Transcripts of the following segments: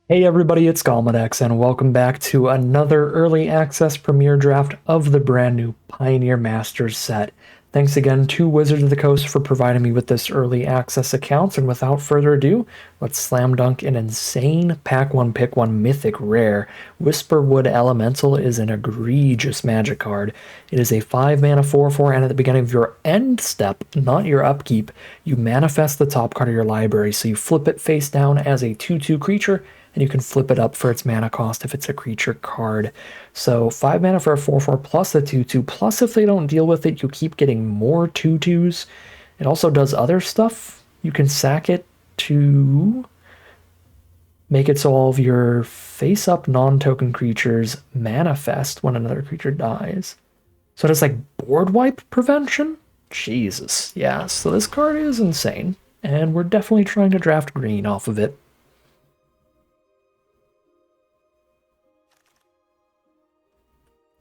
Hey everybody, it's Galmadex, and welcome back to another early access premiere draft of the brand new Pioneer Masters set. Thanks again to Wizards of the Coast for providing me with this early access account, and without further ado, let's slam dunk an insane pack one pick one mythic rare. Whisperwood Elemental is an egregious magic card. It is a 5 mana 4/4, and at the beginning of your end step, not your upkeep, you manifest the top card of your library. So you flip it face down as a 2/2 creature, and you can flip it up for its mana cost if it's a creature card. So 5 mana for a 4/4 plus a 2/2, plus if they don't deal with it, you keep getting more 2/2s. It also does other stuff. You can sack it to make it so all of your face-up non-token creatures manifest when another creature dies. So it has like board wipe prevention? Jesus, yeah, so this card is insane, and we're definitely trying to draft green off of it.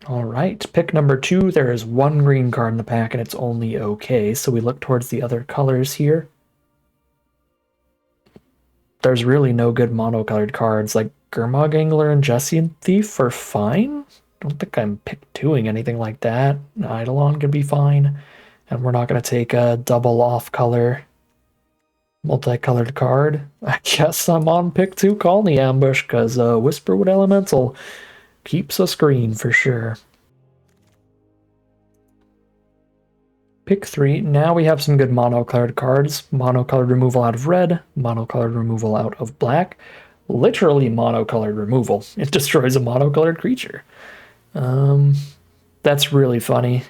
All right, pick number 2. There is one green card in the pack, and it's only okay, so we look towards the other colors here. There's really no good monocolored cards, like Gurmag Angler and Jessian Thief are fine. Don't think I'm pick-twoing anything like that. Eidolon could be fine, and we're not going to take a double off-color multicolored card. I guess I'm on pick 2 Colony Ambush, because Whisperwood Elemental keeps us green for sure. Pick 3. Now we have some good monocolored cards. Monocolored removal out of red, monocolored removal out of black. Literally monocolored removal. It destroys a monocolored creature. That's really funny.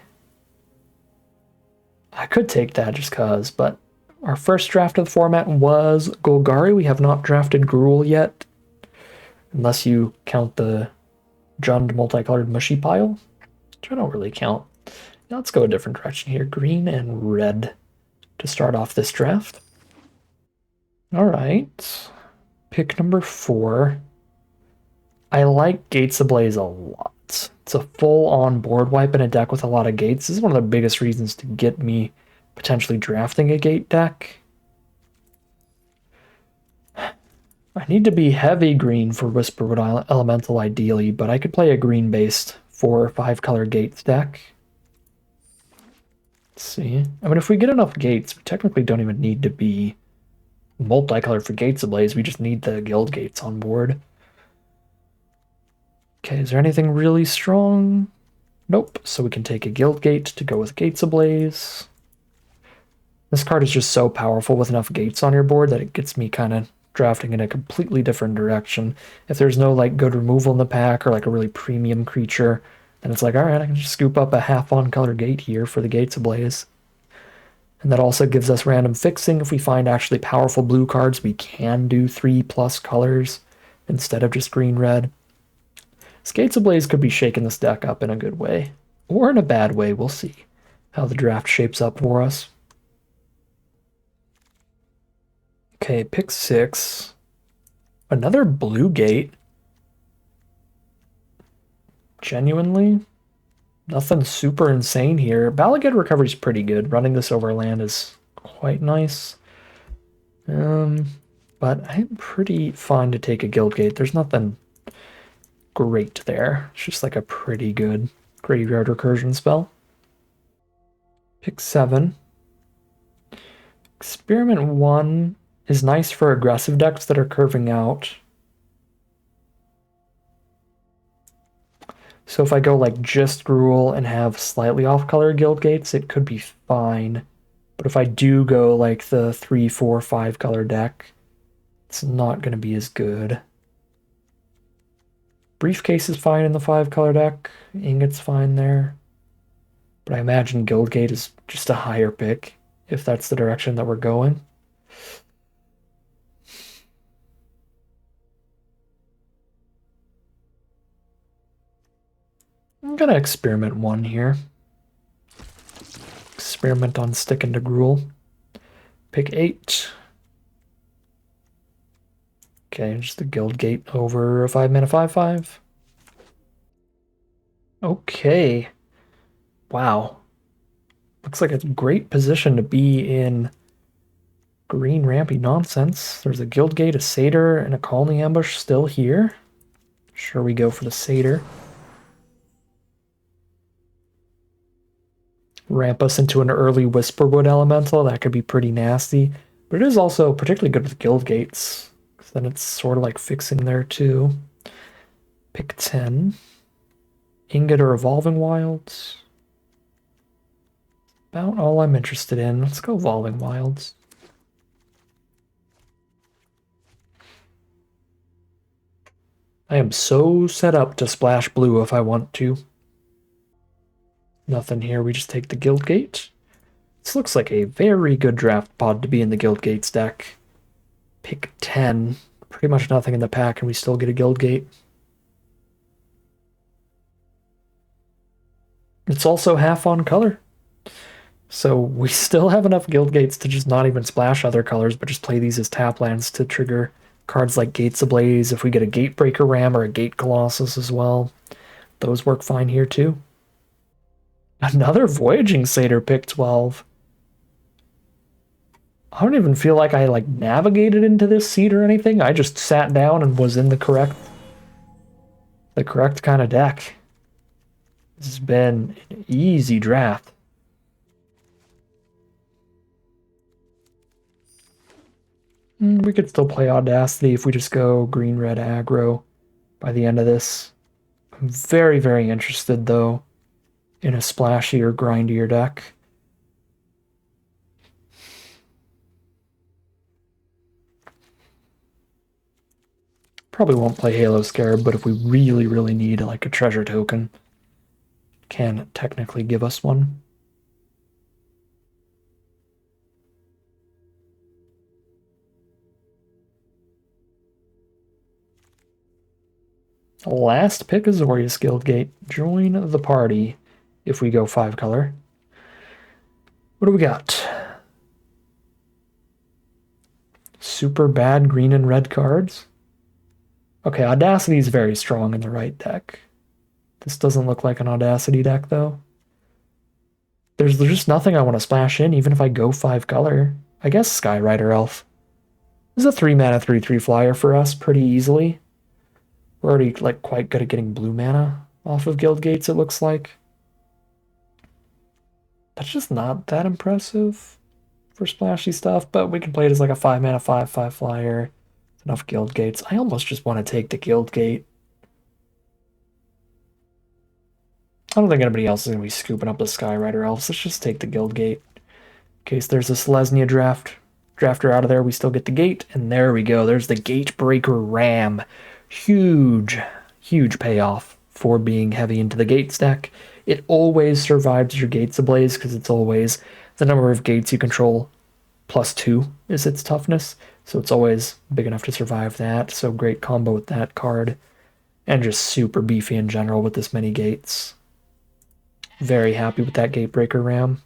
I could take that just cause, but our first draft of the format was Golgari. We have not drafted Gruul yet, unless you count the Jund multicolored mushy pile, which I don't really count. Now let's go a different direction here. Green and red to start off this draft. All right. Pick number 4. I like Gates Ablaze a lot. It's a full-on board wipe in a deck with a lot of gates. This is one of the biggest reasons to get me potentially drafting a gate deck. I need to be heavy green for Whisperwood Elemental ideally, but I could play a green-based 4 or 5 color gates deck. Let's see. I mean, if we get enough gates, we technically don't even need to be multicolored for Gates Ablaze. We just need the guild gates on board. Okay, is there anything really strong? Nope. So we can take a guild gate to go with Gates Ablaze. This card is just so powerful with enough gates on your board that it gets me kind of drafting in a completely different direction. If there's no like good removal in the pack or like a really premium creature, then it's like, all right, I can just scoop up a half-on color gate here for the Gates Ablaze. And that also gives us random fixing. If we find actually powerful blue cards, we can do 3+ colors instead of just green-red. Gates Ablaze could be shaking this deck up in a good way. Or in a bad way, we'll see how the draft shapes up for us. Okay, pick 6. Another blue gate. Genuinely, nothing super insane here. Balagad Recovery is pretty good. Running this over land is quite nice. But I'm pretty fine to take a guild gate. There's nothing great there. It's just like a pretty good graveyard recursion spell. Pick 7. Experiment 1 is nice for aggressive decks that are curving out. So if I go like just Gruul and have slightly off-color guild gates, it could be fine. But if I do go like the 3, 4, 5 color deck, it's not going to be as good. Briefcase is fine in the 5 color deck. Ingot's fine there. But I imagine Guildgate is just a higher pick if that's the direction that we're going. I'm going to experiment 1 here. Experiment on sticking to Gruul. Pick 8. Okay, just the guild gate over a 5 mana 5/5. Okay. Wow. Looks like a great position to be in green rampy nonsense. There's a Guildgate, a Satyr, and a Colony Ambush still here. Sure, we go for the Satyr. Ramp us into an early Whisperwood Elemental. That could be pretty nasty. But it is also particularly good with Guildgates. Because then it's sort of like fixing there too. Pick 10. Ingot or Evolving Wilds. About all I'm interested in. Let's go Evolving Wilds. I am so set up to splash blue if I want to. Nothing here, we just take the Guildgate. This looks like a very good draft pod to be in the Guildgates deck. Pick 10. Pretty much nothing in the pack and we still get a Guildgate. It's also half on color. So we still have enough Guildgates to just not even splash other colors, but just play these as tap lands to trigger cards like Gates Ablaze. If we get a Gatebreaker Ram or a Gate Colossus as well, those work fine here too. Another Voyaging Satyr, pick 12. I don't even feel like I navigated into this seat or anything. I just sat down and was in the correct kind of deck. This has been an easy draft. We could still play Audacity if we just go green-red aggro by the end of this. I'm very, very interested, though, in a splashier, grindier deck. Probably won't play Halo Scarab, but if we really, really need a treasure token, can technically give us one. Last pick is Azorius Guildgate. Join the party if we go 5 color. What do we got? Super bad green and red cards. Okay, Audacity is very strong in the right deck. This doesn't look like an Audacity deck, though. There's just nothing I want to splash in, even if I go 5 color. I guess Skyrider Elf. This is a 3-mana 3/3 flyer for us pretty easily. We're already quite good at getting blue mana off of Guildgates, it looks like. That's just not that impressive for splashy stuff, but we can play it as a 5-mana 5/5 flyer. Enough Guildgates. I almost just want to take the Guildgate. I don't think anybody else is going to be scooping up the Skyrider Elves. Let's just take the Guildgate. In case there's a Selesnya drafter out of there, we still get the gate. And there we go. There's the Gatebreaker Ram. Huge, huge payoff for being heavy into the Gates deck. It always survives your Gates Ablaze because it's always the number of gates you control +2 is its toughness. So it's always big enough to survive that. So great combo with that card. And just super beefy in general with this many gates. Very happy with that Gatebreaker Ram.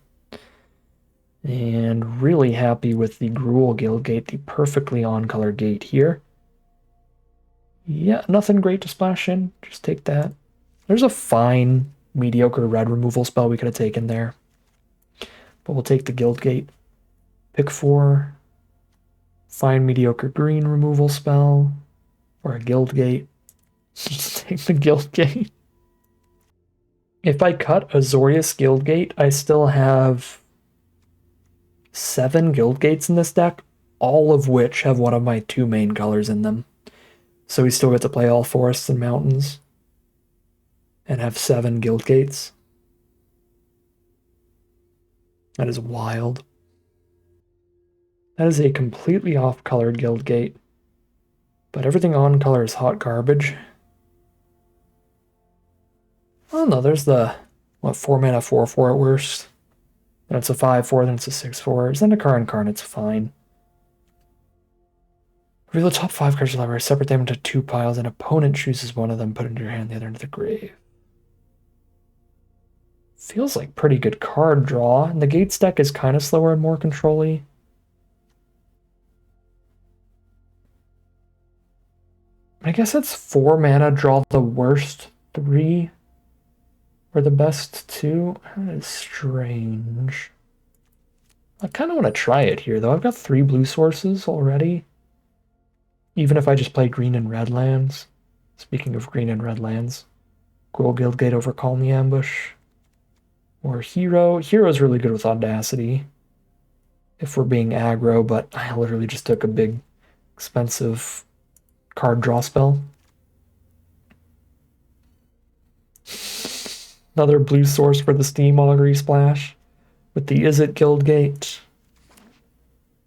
And really happy with the Gruul Guildgate, the perfectly on-color gate here. Yeah, nothing great to splash in. Just take that. There's a fine, mediocre red removal spell we could have taken there. But we'll take the Guildgate. Pick 4. Fine, mediocre green removal spell. Or a Guildgate. Just take the Guildgate. If I cut Azorius Guildgate, I still have 7 Guildgates in this deck, all of which have one of my 2 main colors in them. So we still get to play all forests and mountains and have 7 Guildgates. That is wild. That is a completely off-colored Guildgate. But everything on color is hot garbage. Oh no, there's the, 4-mana 4/4 at worst. Then it's a 5/4, then it's a 6/4. Zendikar Incarnate's fine. Reveal the top 5 cards of your library, separate them into 2 piles, and opponent chooses one of them, put it into your hand, the other into the grave. Feels like pretty good card draw. And the Gates deck is kind of slower and more control-y. I guess it's 4 mana, draw the worst 3 or the best 2. That is strange. I kind of want to try it here, though. I've got 3 blue sources already. Even if I just play green and red lands. Speaking of green and red lands. Gruul Guildgate over Colony Ambush. Or Hero. Hero's really good with Audacity. If we're being aggro, but I literally just took a big, expensive card draw spell. Another blue source for the Steam Augury Splash with the Izzet Guildgate.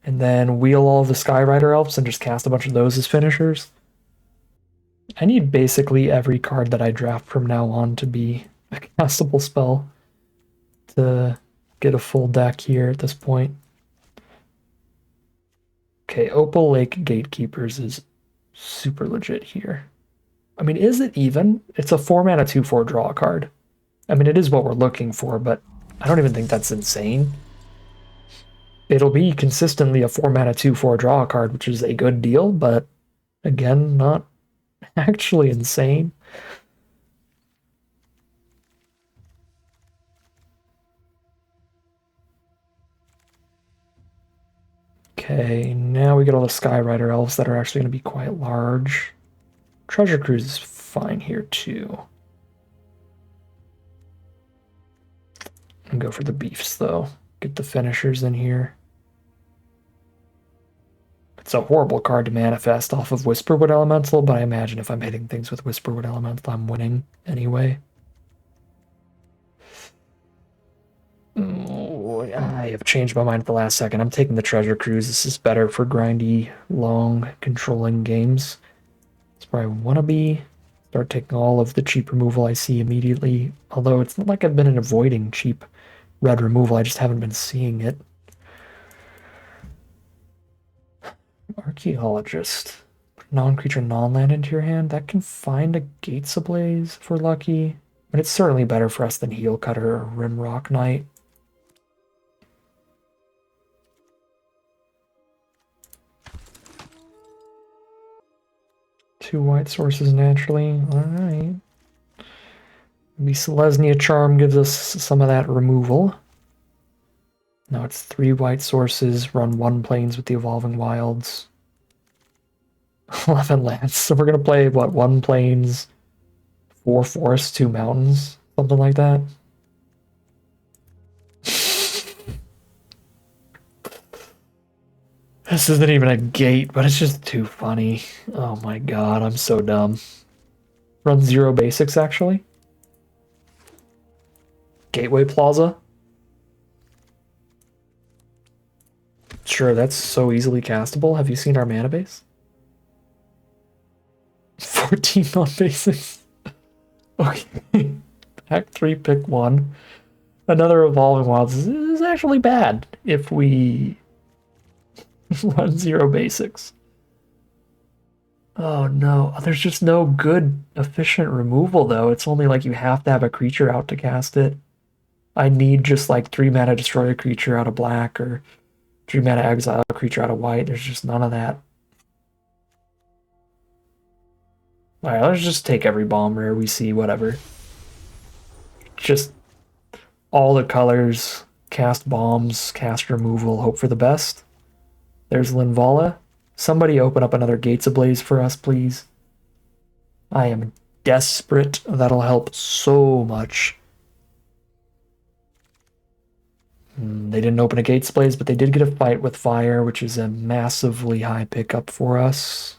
And then wheel all the Skyrider Elves and just cast a bunch of those as finishers. I need basically every card that I draft from now on to be a castable spell to get a full deck here at this point. Okay, Opal Lake Gatekeepers is super legit here. I mean, is it even? It's a 4-mana 2/4 draw card. I mean, it is what we're looking for, but I don't even think that's insane. It'll be consistently a 4-mana 2/4 draw card, which is a good deal, but again, not actually insane. Okay, now we get all the Skyrider Elves that are actually going to be quite large. Treasure Cruise is fine here too. And go for the beefs though. Get the finishers in here. It's a horrible card to manifest off of Whisperwood Elemental, but I imagine if I'm hitting things with Whisperwood Elemental, I'm winning anyway. Oh, I have changed my mind at the last second. I'm taking the Treasure Cruise. This is better for grindy, long, controlling games. That's where I want to be. Start taking all of the cheap removal I see immediately. Although it's not like I've been avoiding cheap red removal, I just haven't been seeing it. Archaeologist. Non-creature, non-land into your hand. That can find a Gates Ablaze if we're lucky. But it's certainly better for us than Heel Cutter or Rimrock Knight. Two white sources naturally. Alright. Maybe Selesnya Charm gives us some of that removal. Now it's 3 white sources, run 1 plains with the Evolving Wilds. 11 lands. So we're going to play, what, 1 plains, 4 forests, 2 mountains? Something like that. This isn't even a gate, but it's just too funny. Oh my god, I'm so dumb. Run 0 basics, actually. Gateway Plaza. Sure, that's so easily castable. Have you seen our mana base? 14 non-basics. Okay. Pack 3, pick 1. Another Evolving Wilds is actually bad if we run 0 basics. Oh no, there's just no good efficient removal though. It's only like you have to have a creature out to cast it. I need just like 3 mana destroy a creature out of black or 3 mana exile a creature out of white. There's just none of that. Alright, let's just take every bomb rare we see, whatever. Just all the colors, cast bombs, cast removal, hope for the best. There's Linvala. Somebody open up another Gates Ablaze for us, please. I am desperate. That'll help so much. They didn't open a Gates Ablaze, but they did get a Fight with Fire, which is a massively high pickup for us.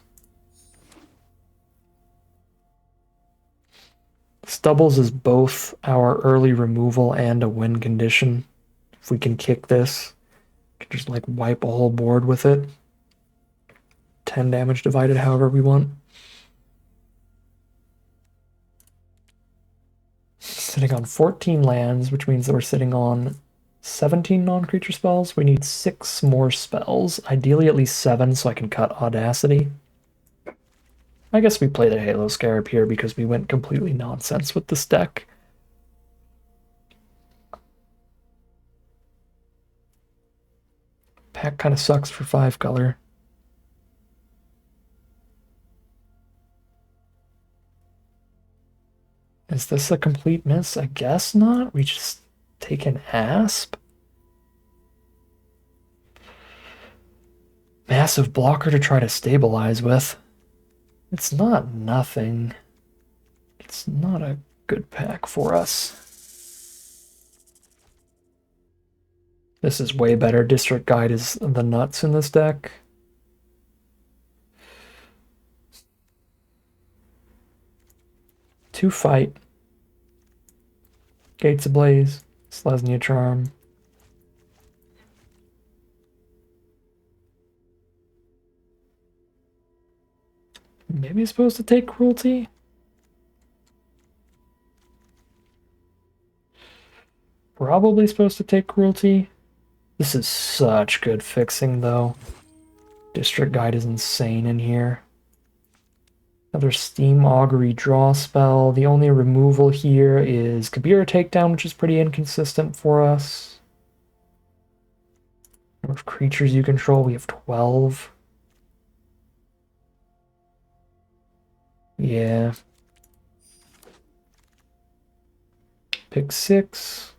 Stubbles is both our early removal and a win condition. If we can kick this, we can just like wipe a whole board with it. 10 damage divided however we want. Sitting on 14 lands, which means that we're sitting on 17 non-creature spells. We need 6 more spells. Ideally at least 7 so I can cut Audacity. I guess we play the Halo Scarab here because we went completely nonsense with this deck. Pack kind of sucks for 5 color. Is this a complete miss? I guess not. We just take an Asp. Massive blocker to try to stabilize with. It's not nothing. It's not a good pack for us. This is way better. District Guide is the nuts in this deck. Two fight. Gates Ablaze. Selesnya Charm. Maybe he's supposed to take Cruelty? Probably supposed to take Cruelty. This is such good fixing, though. District Guide is insane in here. Another Steam Augury draw spell. The only removal here is Kabira Takedown, which is pretty inconsistent for us. Number of creatures you control, we have 12. Yeah. Pick 6.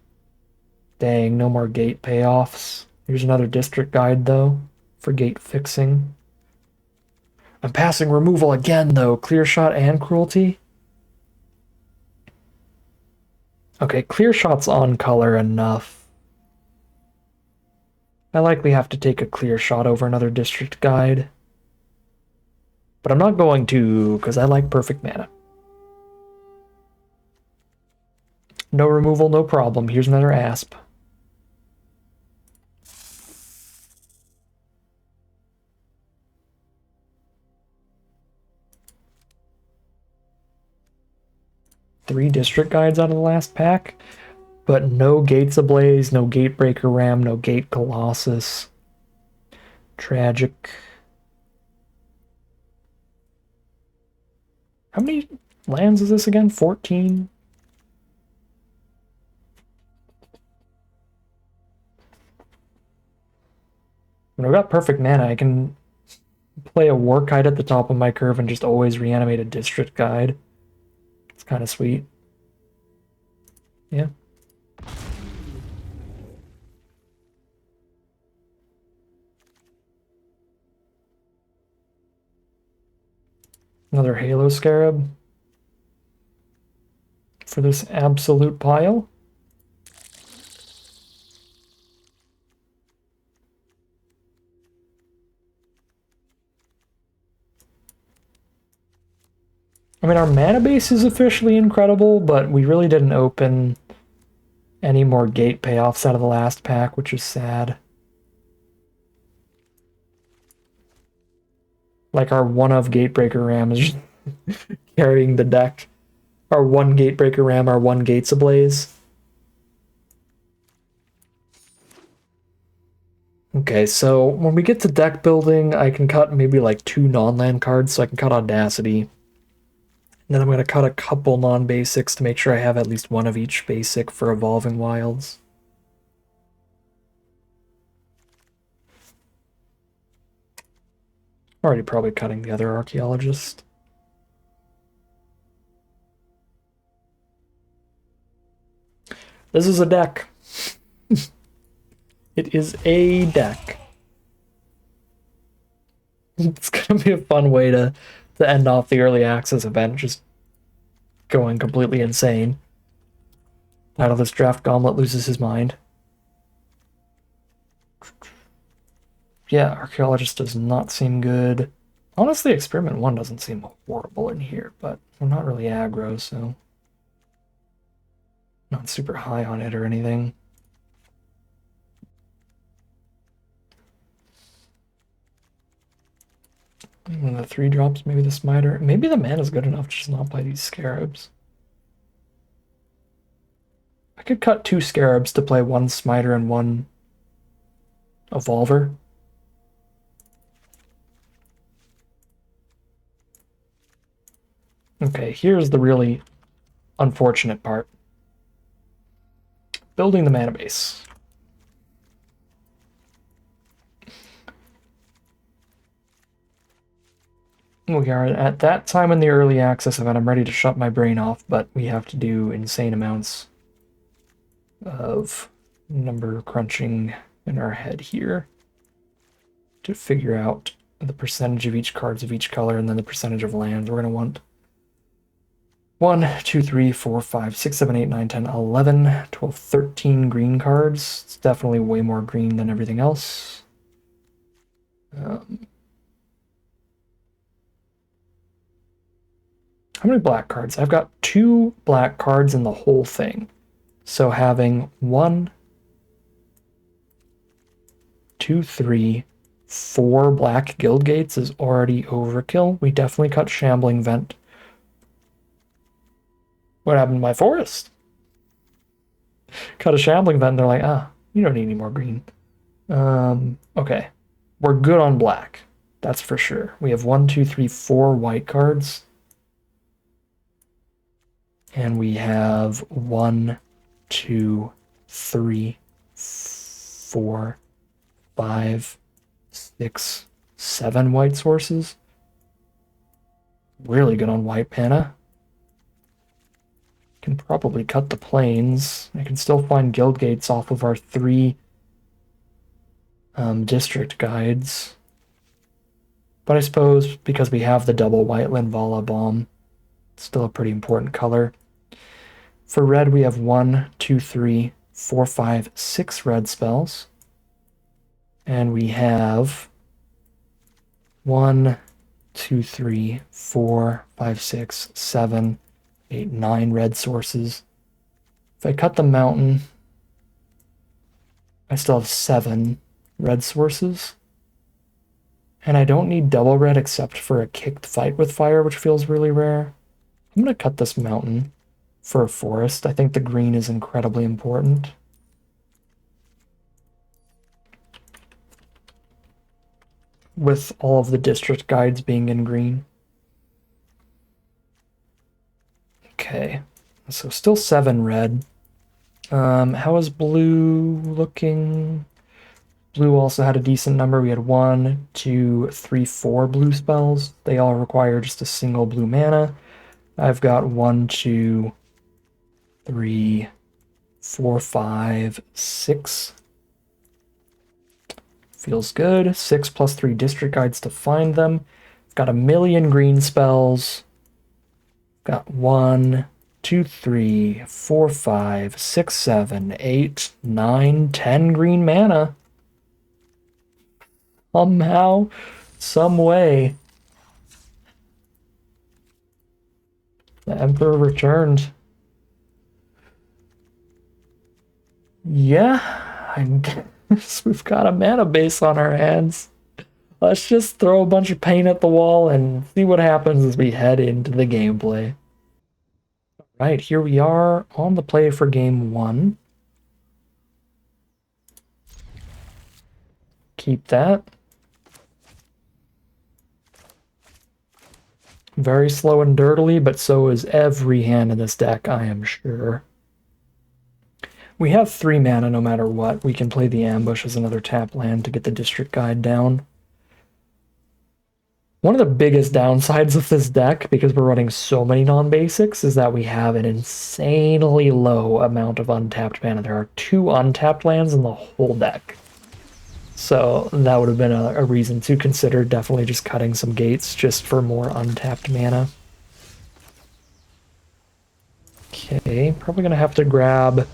Dang, no more gate payoffs. Here's another District Guide, though, for gate fixing. I'm passing removal again, though. Clear Shot and Cruelty. Okay, Clear Shot's on color enough. I likely have to take a Clear Shot over another District Guide. But I'm not going to, because I like perfect mana. No removal, no problem. Here's another Asp. Three District Guides out of the last pack, but no Gates Ablaze, no Gatebreaker Ram, no Gate Colossus. Tragic. How many lands is this again? 14? When I've got perfect mana, I can play a War Kite at the top of my curve and just always reanimate a District Guide. It's kind of sweet. Yeah. Another Halo Scarab for this absolute pile. I mean, our mana base is officially incredible, but we really didn't open any more gate payoffs out of the last pack, which is sad. Like our one of Gatebreaker Ram is just carrying the deck. Our one Gatebreaker Ram, our one Gates Ablaze. Okay, so when we get to deck building, I can cut maybe like 2 non-land cards, so I can cut Audacity. And then I'm going to cut a couple non-basics to make sure I have at least one of each basic for Evolving Wilds. Already probably cutting the other Archaeologist. This is a deck. It is a deck. It's going to be a fun way to end off the early access event, just going completely insane. Title this draft, Gauntlet loses his mind. Yeah, Archaeologist does not seem good. Honestly, Experiment 1 doesn't seem horrible in here, but I'm not really aggro, so not super high on it or anything. And the 3 drops, maybe the Smiter. Maybe the mana's good enough to just not play these Scarabs. I could cut 2 Scarabs to play 1 Smiter and 1 Evolver. Okay, here's the really unfortunate part. Building the mana base. We are at that time in the early access event. I'm ready to shut my brain off, but we have to do insane amounts of number crunching in our head here. to figure out the percentage of each cards of each color and then the percentage of lands. We're going to want 1, 2, 3, 4, 5, 6, 7, 8, 9, 10, 11, 12, 13 green cards. It's definitely way more green than everything else. How many black cards? I've got 2 black cards in the whole thing. So having 1, 2, 3, 4 black guild gates is already overkill. We definitely cut Shambling Vent. What happened to my forest? Cut a Shambling Vent and they're like, ah, you don't need any more green. Okay. We're good on black. That's for sure. We have 1, 2, 3, 4 white cards. And we have 1, 2, 3, 4, 5, 6, 7 white sources. Really good on white mana. Can probably cut the plains. I can still find guild gates off of our 3 district guides. But I suppose because we have the double white Linvala bomb, it's still a pretty important color. For red, we have 1, 2, 3, 4, 5, 6 red spells. And we have 1, 2, 3, 4, 5, 6, 7, 8, 9 red sources. If I cut the mountain, I still have 7 red sources. And I don't need double red except for a kicked fight with fire, which feels really rare. I'm going to cut this mountain for a forest. I think the green is incredibly important. With all of the district guides being in green. Okay, so still 7 red. How is blue looking? Blue also had a decent number. We had 1, 2, 3, 4 blue spells. They all require just a single blue mana. I've got 1, 2, 3, 4, 5, 6. Feels good. 6 plus 3 district guides to find them. I've got a million green spells. Got 1, 2, 3, 4, 5, 6, 7, 8, 9, 10 green mana. Somehow, some way, the Emperor returned. Yeah, I guess we've got a mana base on our hands. Let's just throw a bunch of paint at the wall and see what happens as we head into the gameplay. Right, here we are on the play for game 1. Keep that. Very slow and dirtily, but so is every hand in this deck, I am sure. We have 3 mana no matter what. We can play the Ambush as another tap land to get the District Guide down. One of the biggest downsides of this deck, because we're running so many non-basics, is that we have an insanely low amount of untapped mana. There are 2 untapped lands in the whole deck. So that would have been a reason to consider definitely just cutting some gates just for more untapped mana. Okay, probably going to have to grab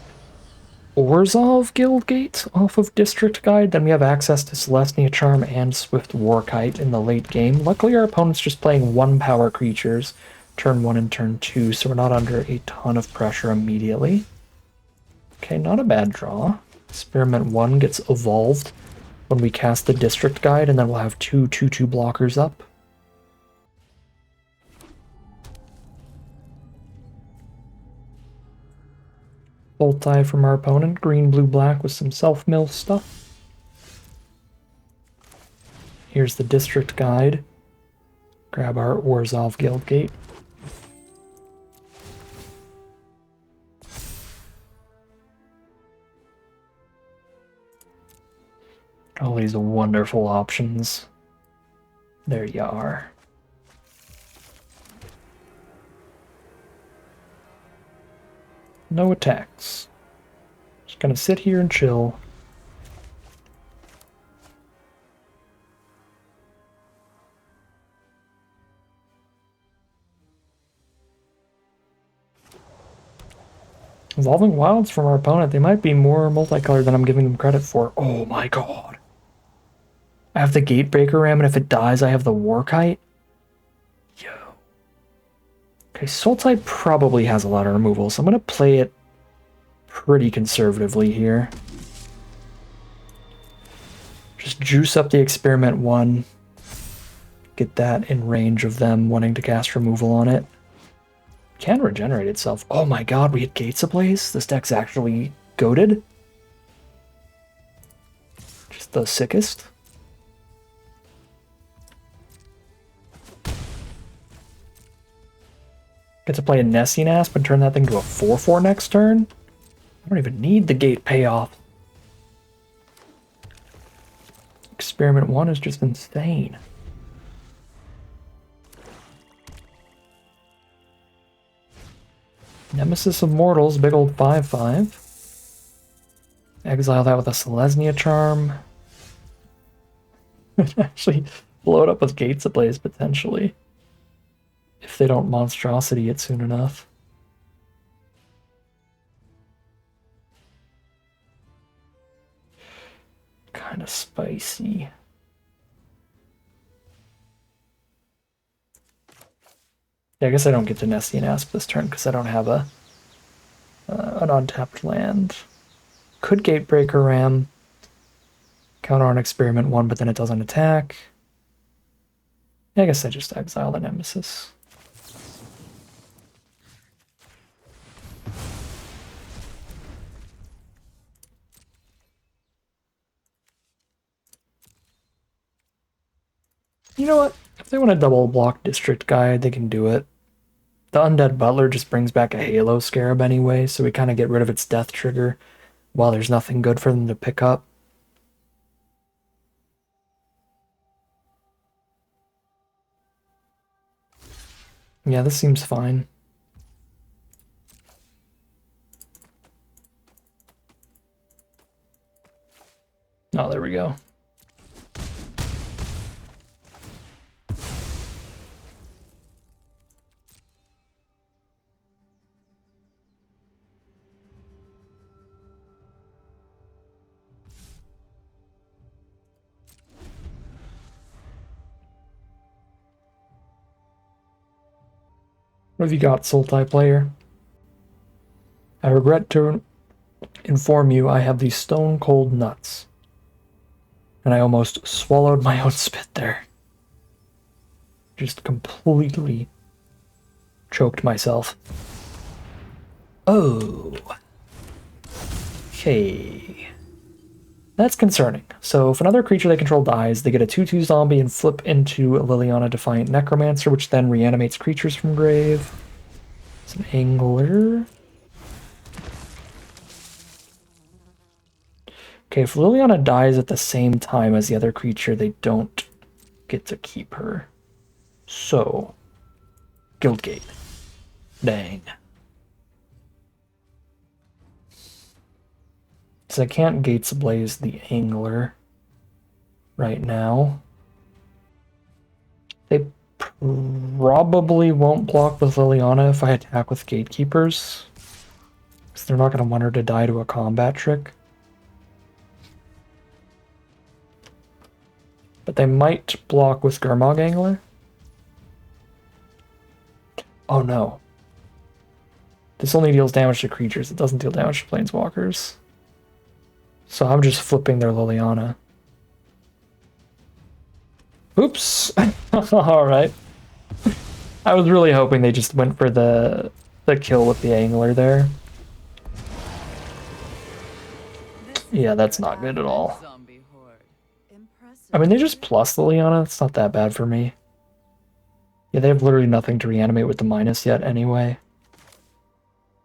Orzhov Guildgate off of District Guide. Then we have access to Celestia Charm and Swift Warkite in the late game. Luckily our opponent's just playing 1 power creatures, turn 1 and turn 2, so we're not under a ton of pressure immediately. Okay, not a bad draw. Experiment 1 gets evolved when we cast the District Guide, and then we'll have 2 2/2 blockers up. Bolt die from our opponent, green, blue, black with some self-mill stuff. Here's the District Guide. Grab our Orzhov Guildgate. All these wonderful options. There you are. No attacks. Just gonna sit here and chill. Evolving Wilds from our opponent. They might be more multicolored than I'm giving them credit for. Oh my god. I have the Gatebreaker Ram, and if it dies, I have the Warkite? Yo. Okay, Sultai probably has a lot of removal, so I'm going to play it pretty conservatively here. Just juice up the Experiment 1. Get that in range of them wanting to cast removal on it. Can regenerate itself. Oh my god, we had Gates Ablaze? This deck's actually goated? Just the sickest. Get to play a Nessian Asp and turn that thing to a 4/4 next turn? I don't even need the gate payoff. Experiment 1 is just insane. Nemesis of Mortals, big old 5/5. Exile that with a Selesnya Charm. Actually, blow it up with Gates Ablaze, potentially. If they don't monstrosity it soon enough. Kind of spicy. Yeah, I guess I don't get to Nessian Asp this turn because I don't have an untapped land. Could Gatebreaker Ram. Counter on Experiment 1, but then it doesn't attack. Yeah, I guess I just exile the Nemesis. You know what? If they want to double block District Guy, they can do it. The Undead Butler just brings back a Halo Scarab anyway, so we kind of get rid of its death trigger while there's nothing good for them to pick up. Yeah, this seems fine. Oh, there we go. What have you got, Sultai player? I regret to inform you I have these stone cold nuts. And I almost swallowed my own spit there. Just completely choked myself. Oh. Okay. That's concerning. So if another creature they control dies, they get a 2/2 zombie and flip into a Liliana Defiant Necromancer, which then reanimates creatures from grave. It's an Angler. Okay, if Liliana dies at the same time as the other creature, they don't get to keep her. So, Guildgate. Dang. So I can't Gates Ablaze the Angler right now. They probably won't block with Liliana if I attack with Gatekeepers, because they're not going to want her to die to a combat trick. But they might block with Gurmag Angler. Oh no. This only deals damage to creatures. It doesn't deal damage to planeswalkers. So I'm just flipping their Liliana. Oops. Alright. I was really hoping they just went for the kill with the Angler there. Yeah, that's not good at all. I mean, they just plus Liliana. It's not that bad for me. Yeah, they have literally nothing to reanimate with the minus yet anyway.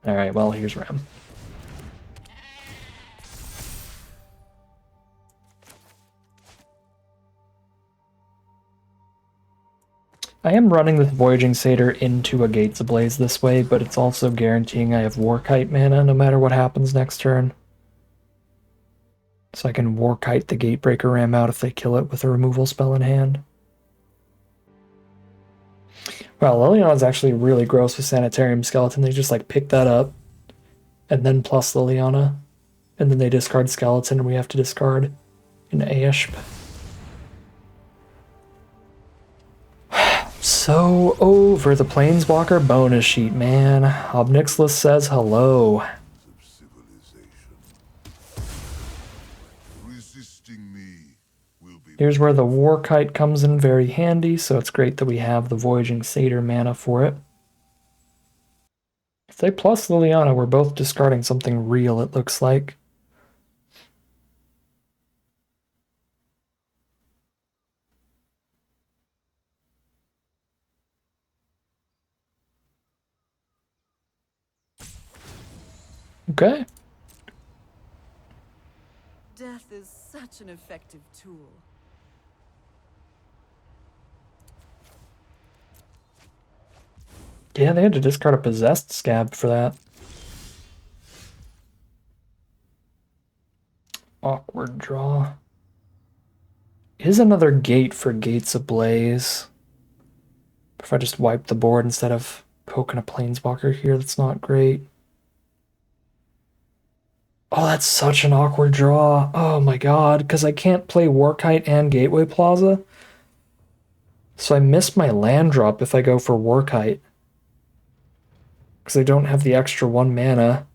Alright, well, here's Ram. I am running this Voyaging Satyr into a Gates Ablaze this way, but it's also guaranteeing I have Warkite mana no matter what happens next turn. So I can Warkite the Gatebreaker Ram out if they kill it with a removal spell in hand. Wow, Liliana's actually really gross with Sanitarium Skeleton. They just like pick that up, and then plus Liliana. And then they discard Skeleton, and we have to discard an Aesp. So over the Planeswalker bonus sheet, man. Obnixless says hello. Here's where the Warkite comes in very handy, so it's great that we have the Voyaging Satyr mana for it. If they plus Liliana, we're both discarding something real, it looks like. Okay. Death is such an effective tool. Yeah, they had to discard a Possessed Scab for that. Awkward draw. Is another gate for Gates Ablaze. If I just wipe the board instead of poking a Planeswalker here, that's not great. Oh, that's such an awkward draw. Oh my god, because I can't play Warkite and Gateway Plaza. So I miss my land drop if I go for Warkite. Because I don't have the extra 1 mana.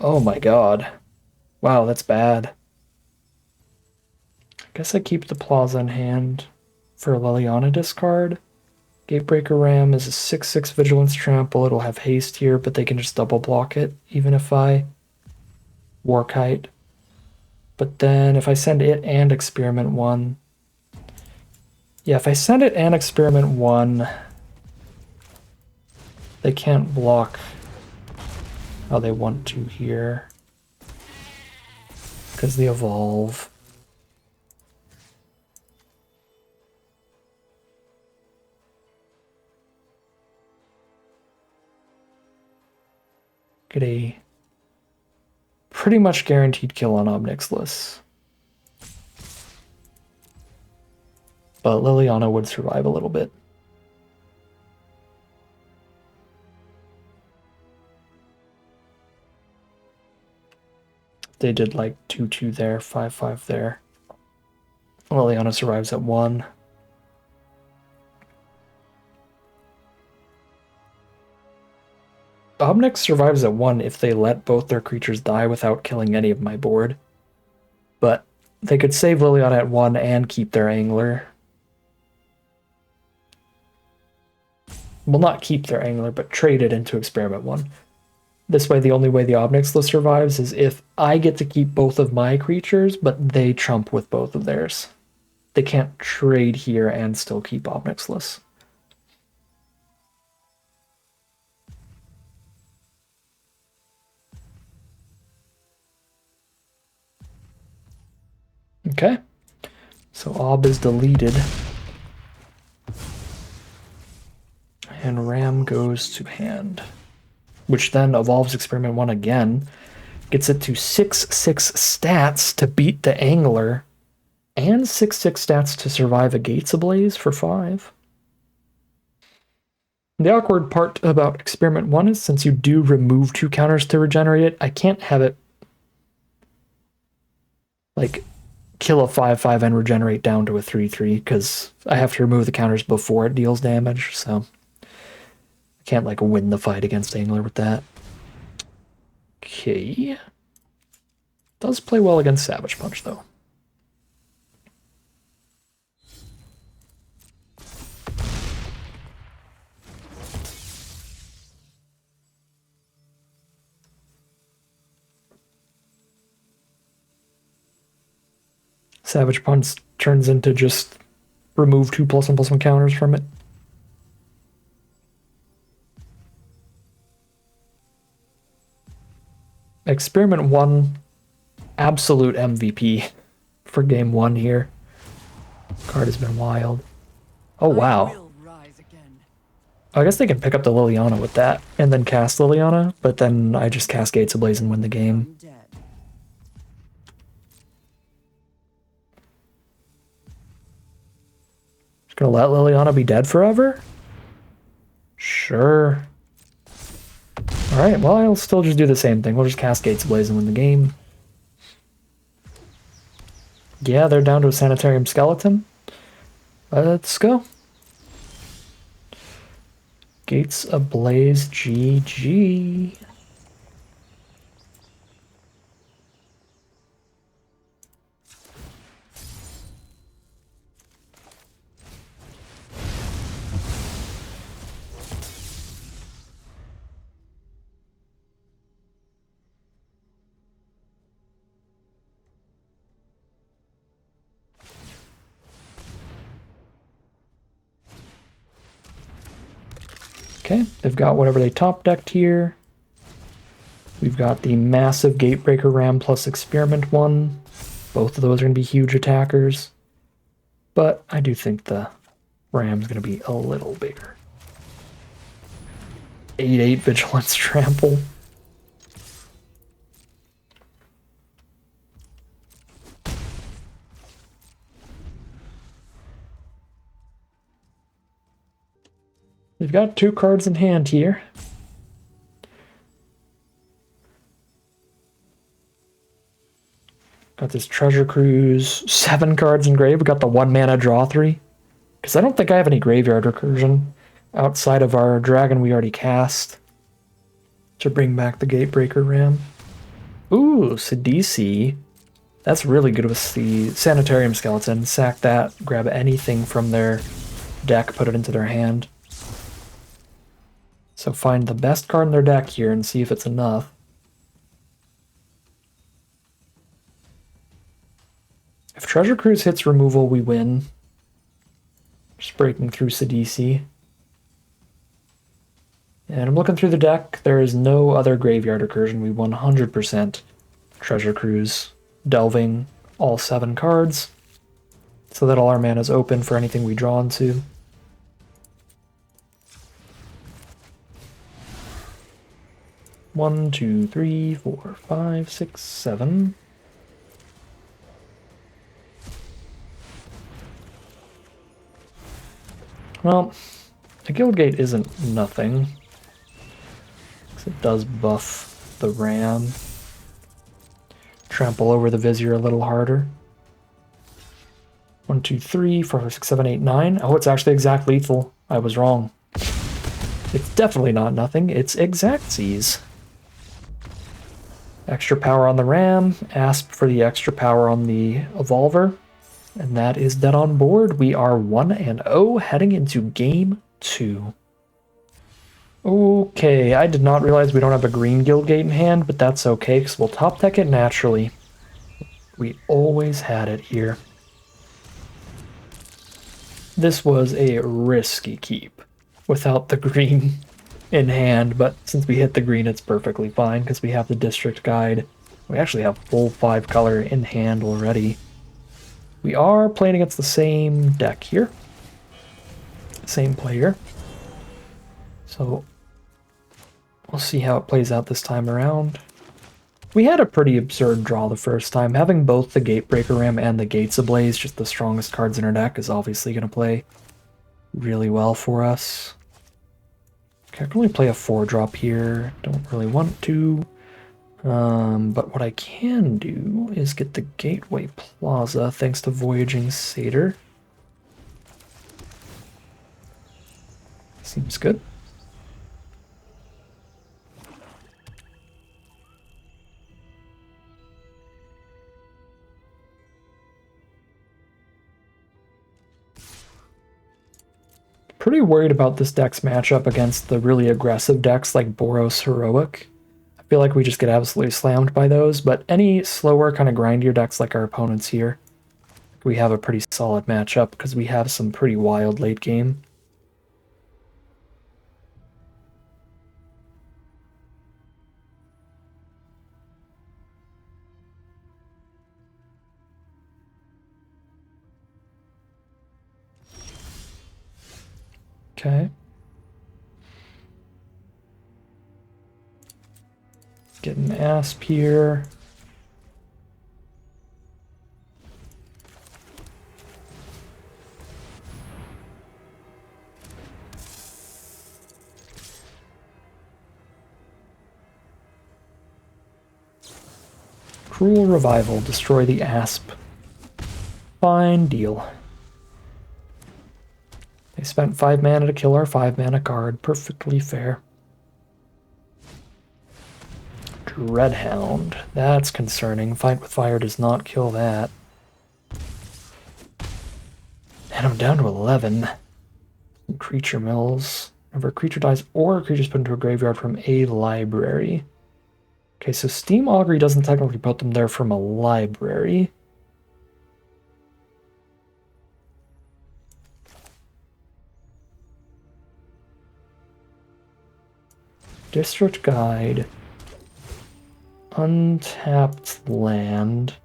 Oh my god. Wow, that's bad. I guess I keep the Plaza in hand for a Liliana discard. Gatebreaker Ram is a 6/6 Vigilance Trample. It'll have haste here, but they can just double block it, even if I Warkite. But then if I send it and Experiment 1... Yeah, if I send it and Experiment 1, they can't block how they want to here. Because they evolve. Get a pretty much guaranteed kill on Obnixless. But Liliana would survive a little bit. They did like 2/2 there, 5/5 there. Liliana survives at 1. Obnix survives at 1 if they let both their creatures die without killing any of my board. But they could save Liliana at 1 and keep their Angler. Well, not keep their Angler, but trade it into Experiment 1. This way, the only way the Obnixless survives is if I get to keep both of my creatures, but they trump with both of theirs. They can't trade here and still keep Obnixless. Okay, so Ob is deleted. And Ram goes to hand. Which then evolves Experiment 1 again. Gets it to 6/6 stats to beat the Angler. And 6/6 stats to survive a Gates Ablaze for 5. The awkward part about Experiment 1 is since you do remove 2 counters to regenerate it, I can't have it like kill a 5/5 and regenerate down to a 3/3 because I have to remove the counters before it deals damage, so I can't like win the fight against Angler with that. Okay. Does play well against Savage Punch though. Savage Punch turns into just remove 2 +1/+1 counters from it. Experiment 1, absolute MVP for game 1 here. Card has been wild. Oh wow. I guess they can pick up the Liliana with that and then cast Liliana, but then I just cast Gates Ablaze and win the game. Just gonna let Liliana be dead forever? Sure. Alright, well, I'll still just do the same thing. We'll just cast Gates Ablaze and win the game. Yeah, they're down to a Sanitarium Skeleton. Let's go. Gates Ablaze, GG. Okay, they've got whatever they top decked here. We've got the massive Gatebreaker Ram plus Experiment one. Both of those are going to be huge attackers. But I do think the Ram's going to be a little bigger. 8-8 Vigilance Trample. We've got 2 cards in hand here. Got this Treasure Cruise, 7 cards in grave. We got the 1 mana draw 3. Because I don't think I have any graveyard recursion outside of our dragon we already cast to bring back the Gatebreaker Ram. Ooh, Sidisi. That's really good with the Sanitarium Skeleton. Sack that, grab anything from their deck, put it into their hand. So find the best card in their deck here and see if it's enough. If Treasure Cruise hits removal, we win. Just breaking through Sidisi. And I'm looking through the deck. There is no other graveyard recursion. We 100% Treasure Cruise, delving all 7 cards so that all our mana is open for anything we draw into. One, two, three, 4, 5, 6, 7. Well, a Guildgate isn't nothing. It does buff the Ram. Trample over the Vizier a little harder. 1, 2, 3, 4, 5, 6, 7, 8, 9. Oh, it's actually exact lethal. I was wrong. It's definitely not nothing. It's Exactsies. Extra power on the Ram. Asp for the extra power on the Evolver. And that is dead on board. We are 1-0 heading into game 2. Okay, I did not realize we don't have a green Guildgate in hand, but that's okay, because we'll top deck it naturally. We always had it here. This was a risky keep without the green in hand, but since we hit the green, it's perfectly fine, because we have the District Guide. We actually have full 5 color in hand already. We are playing against the same deck here. Same player. So we'll see how it plays out this time around. We had a pretty absurd draw the first time. Having both the Gatebreaker Ram and the Gates Ablaze, just the strongest cards in our deck, is obviously going to play really well for us. Okay, I can only play a 4-drop here. Don't really want to. But what I can do is get the Gateway Plaza thanks to Voyaging Satyr. Seems good. Pretty worried about this deck's matchup against the really aggressive decks like Boros Heroic. I feel like we just get absolutely slammed by those, but any slower, kind of grindier decks like our opponents here, we have a pretty solid matchup because we have some pretty wild late game. Okay. Get an Asp here. Cruel Revival. Destroy the Asp. Fine deal. They spent 5 mana to kill our 5 mana card. Perfectly fair. Dreadhound. That's concerning. Fight with Fire does not kill that. And I'm down to 11. Creature mills. Whenever a creature dies or a creature is put into a graveyard from a library. Okay, so Steam Augury doesn't technically put them there from a library. District Guide. Untapped land.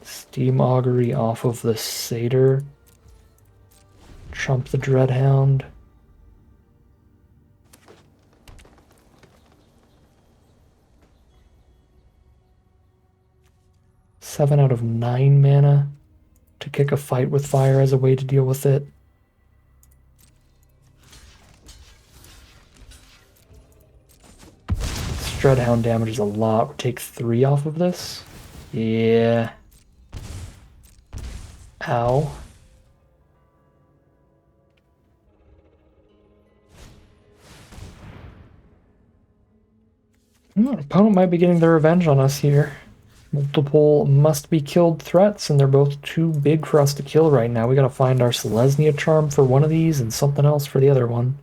Steam Augury off of the Satyr. Trump the Dreadhound. Seven out of 9 mana to kick a Fight with Fire as a way to deal with it. Dreadhound damages a lot. We'll take 3 off of this. Yeah. Ow. Opponent might be getting their revenge on us here. Multiple must-be-killed threats, and they're both too big for us to kill right now. We gotta find our Selesnya Charm for one of these and something else for the other one.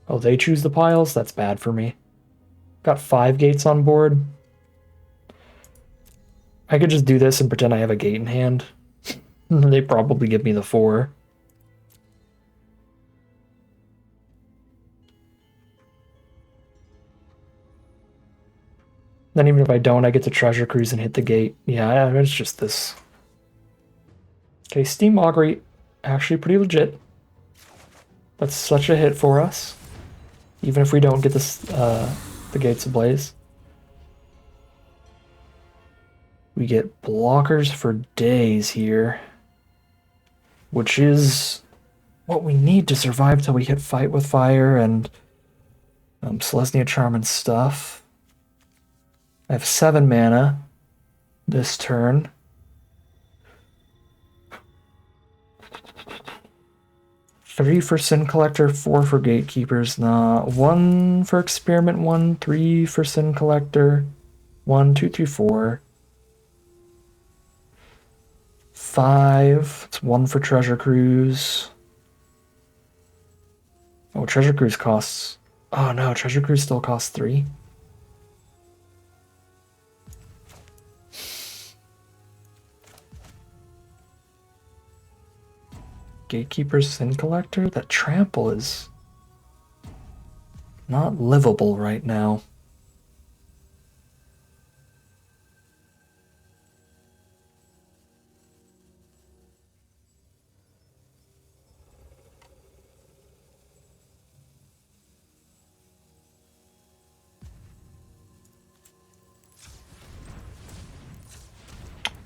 Oh, they choose the piles? That's bad for me. Got 5 gates on board. I could just do this and pretend I have a gate in hand. They probably give me the 4. Then even if I don't, I get to Treasure Cruise and hit the gate. Yeah, it's just this. Okay, Steam Augury, actually pretty legit. That's such a hit for us. Even if we don't get this, the Gates Ablaze. We get blockers for days here. Which is what we need to survive till we hit Fight with Fire and Selesnya Charm and stuff. I have 7 mana this turn. Three for Sin Collector, 4 for Gatekeepers. Nah, 1 for Experiment 1, 3 for Sin Collector, 1, 2, 3, 4. 5. It's 1 for Treasure Cruise. Oh, Treasure Cruise costs... Oh no, Treasure Cruise still costs 3. Gatekeeper's Sin Collector? That trample is not livable right now.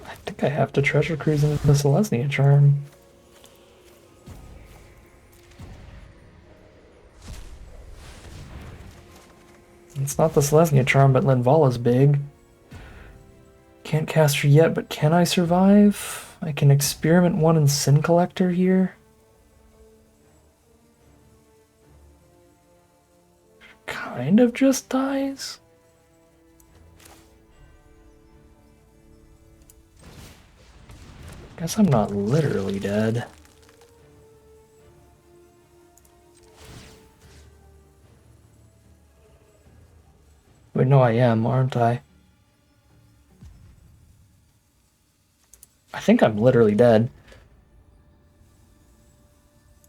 I think I have to Treasure Cruise into the Selesnya Charm. It's not the Selesnya Charm, but Linvala's big. Can't cast her yet, but can I survive? I can Experiment 1 and Sin Collector here. Kind of just dies. Guess I'm not literally dead. Wait, no, I am, aren't I? I think I'm literally dead.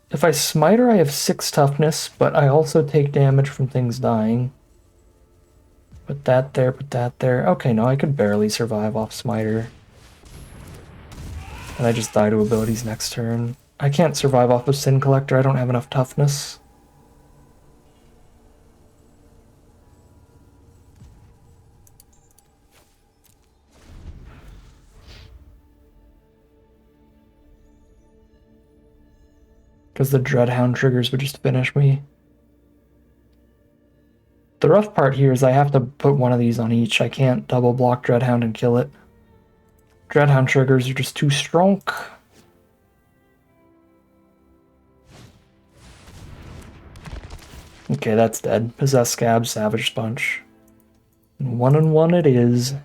If I smite her, I have 6 toughness, but I also take damage from things dying. Put that there, put that there. Okay, no, I could barely survive off smiter. And I just die to abilities next turn. I can't survive off of Sin Collector, I don't have enough toughness. because the Dreadhound triggers would just finish me. The rough part here is I have to put one of these on each. I can't double block Dreadhound and kill it. Dreadhound triggers are just too strong. Okay, that's dead. Possess Scab, Savage Sponge. 1-1 it is.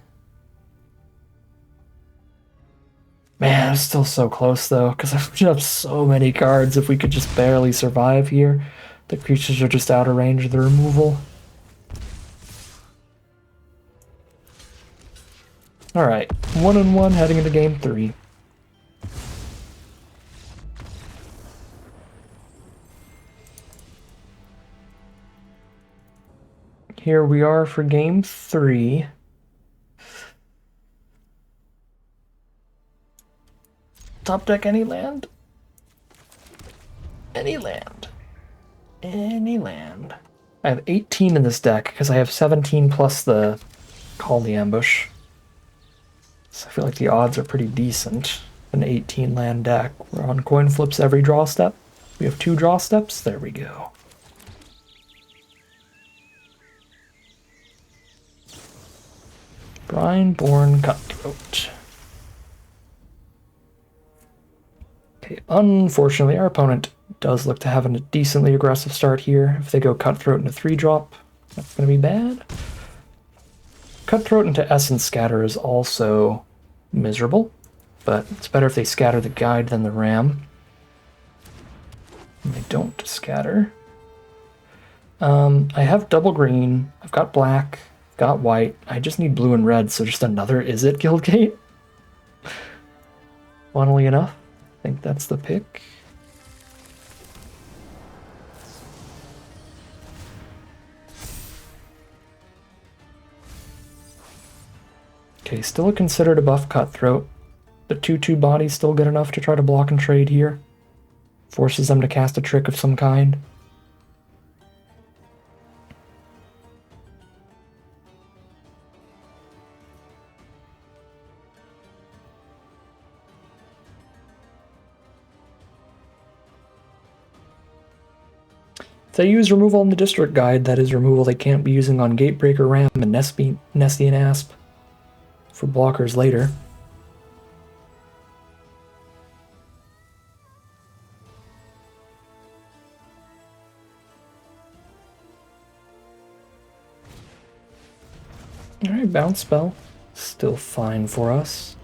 Man, it's still so close though, because I have so many cards. If we could just barely survive here, the creatures are just out of range of the removal. Alright, 1-1 heading into game 3. Here we are for game 3. Top deck any land? Any land. Any land. I have 18 in this deck because I have 17 plus the Call the Ambush. So I feel like the odds are pretty decent. An 18 land deck. We're on coin flips every draw step. We have 2 draw steps. There we go. Brineborn Cutthroat. Okay, unfortunately, our opponent does look to have a decently aggressive start here. If they go Cutthroat into 3-drop, that's going to be bad. Cutthroat into Essence Scatter is also miserable, but it's better if they scatter the Guide than the Ram. And they don't scatter. I have double green, I've got black, I've got white, I just need blue and red, so just another Is It Guildgate? Funnily enough, I think that's the pick. Okay, still a consider to buff Cutthroat. The 2/2 body's still good enough to try to block and trade here. Forces them to cast a trick of some kind. If they use removal in the District Guide, that is removal they can't be using on Gatebreaker, Ram, and Nesty and Asp for blockers later. Alright, Bounce Spell. Still fine for us.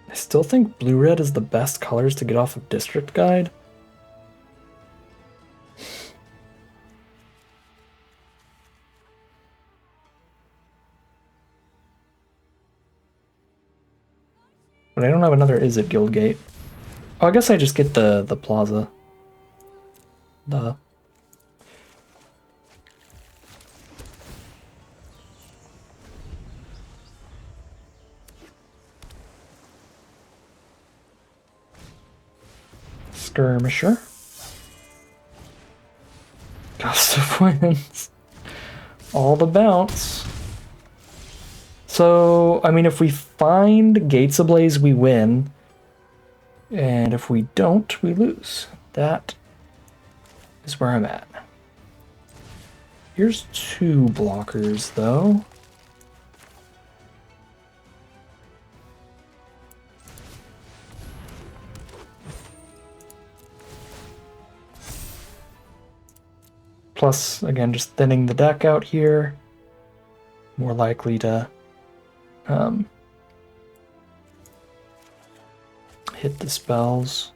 I still think blue-red is the best colors to get off of District Guide. But I don't have another Is It Guildgate. Oh, I guess I just get the Plaza. The Skirmisher. Gust of Winds. All the bounce. So, I mean, if we find Gates Ablaze, we win. And if we don't, we lose. That is where I'm at. Here's 2 blockers, though. Plus, again, just thinning the deck out here. More likely to hit the spells.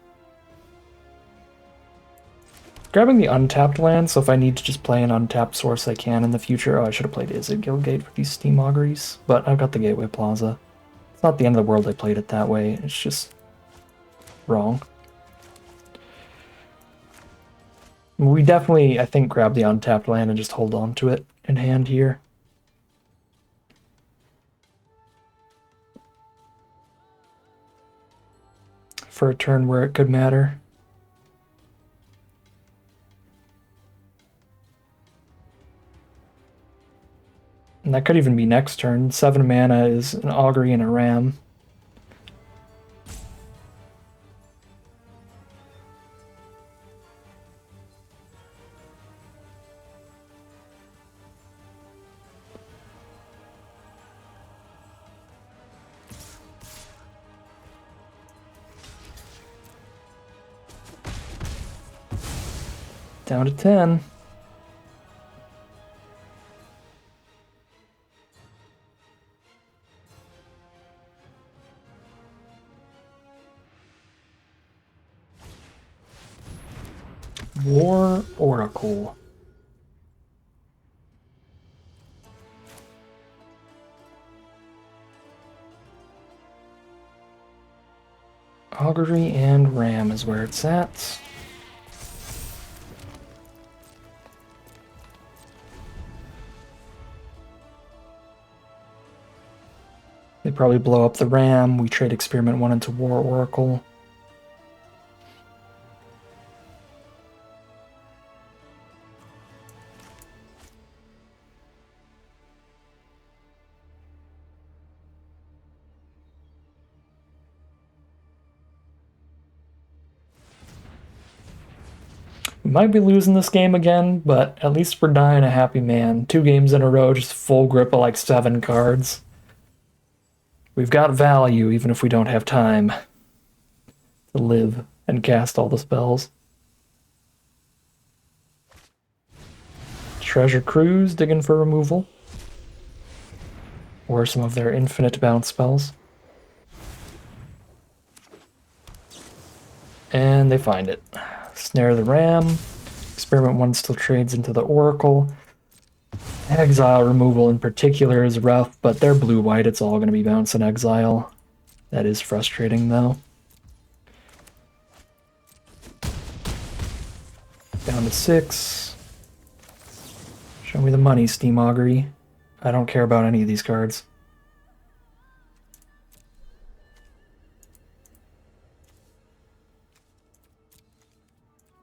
Grabbing the untapped land, so if I need to just play an untapped source, I can in the future. Oh, I should have played Is It Guildgate for these Steam Auguries, but I've got the Gateway Plaza. It's not the end of the world I played it that way, it's just wrong. We definitely, I think, grab the untapped land and just hold on to it in hand here. For a turn where it could matter. And that could even be next turn. 7 mana is an Augury and a Ram. Down to 10. War Oracle. Augury and Ram is where it's at. They probably blow up the Ram. We trade Experiment 1 into War Oracle. We might be losing this game again, but at least we're dying a happy man. 2 games in a row, just full grip of like 7 cards. We've got value, even if we don't have time to live and cast all the spells. Treasure Cruise, digging for removal. Or some of their infinite bounce spells. And they find it. Snare the Ram. Experiment 1 still trades into the Oracle. Exile removal in particular is rough, but they're blue-white. It's all going to be bounce and exile. That is frustrating, though. Down to 6. Show me the money, Steam Augury. I don't care about any of these cards.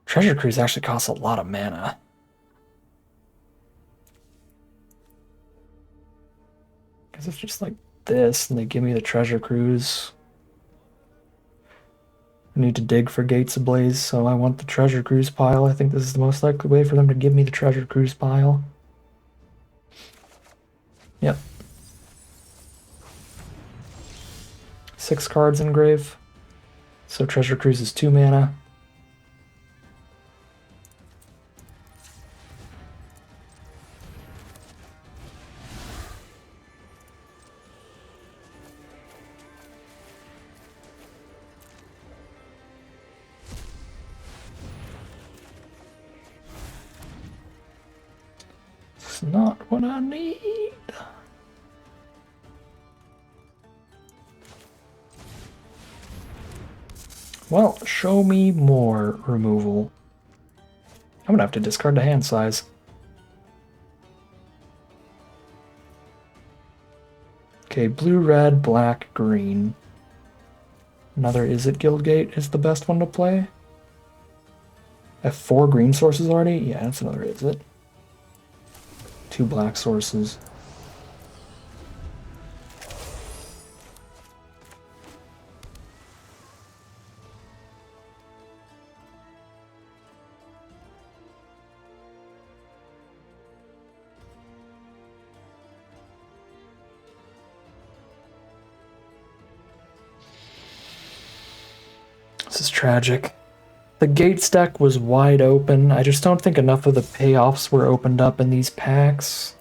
Treasure Cruise actually costs a lot of mana. Because it's just like this, and they give me the Treasure Cruise. I need to dig for Gates Ablaze, so I want the Treasure Cruise pile. I think this is the most likely way for them to give me the Treasure Cruise pile. Yep. 6 cards in grave. So Treasure Cruise is 2 mana. It's not what I need. Well, show me more removal. I'm gonna have to discard the hand size. Okay, blue, red, black, green. Another Is It Guildgate is the best one to play. I have 4 green sources already? Yeah, that's another Is It. 2 black sources. This is tragic. The Gates deck was wide open. I just don't think enough of the payoffs were opened up in these packs.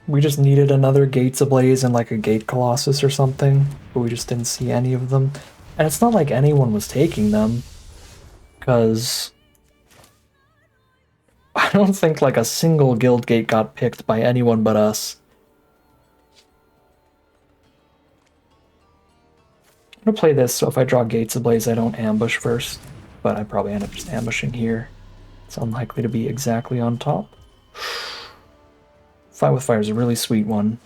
We just needed another Gates Ablaze and like a Gate Colossus or something, but we just didn't see any of them. And it's not like anyone was taking them, because I don't think like a single Guildgate got picked by anyone but us. I'm gonna play this so if I draw Gates Ablaze I don't ambush first, but I probably end up just ambushing here. It's unlikely to be exactly on top. Fight with Fire is a really sweet one.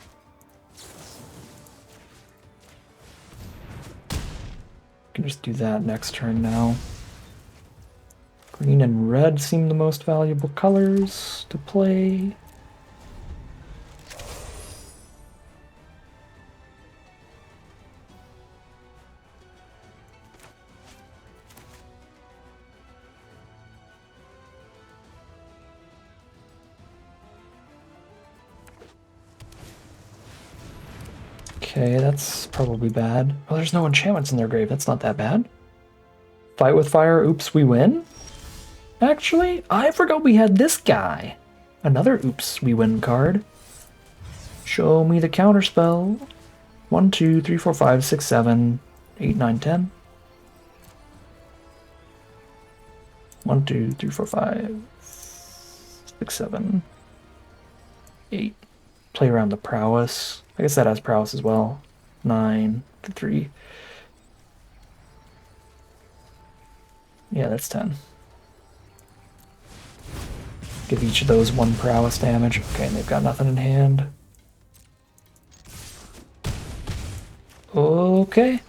Can just do that next turn now. Green and red seem the most valuable colors to play. Okay, that's probably bad. Oh, there's no enchantments in their grave. That's not that bad. Fight with fire. Oops, we win. Actually, I forgot we had this guy. Another oops, we win card. Show me the counterspell. 1, 2, 3, 4, 5, 6, 7, 8, 9, 10. 1, 2, 3, 4, 5, 6, 7, 8. Play around the prowess. I guess that has prowess as well. 9, 3. Yeah, that's 10. Give each of those 1 prowess damage. Okay, and they've got nothing in hand. Okay.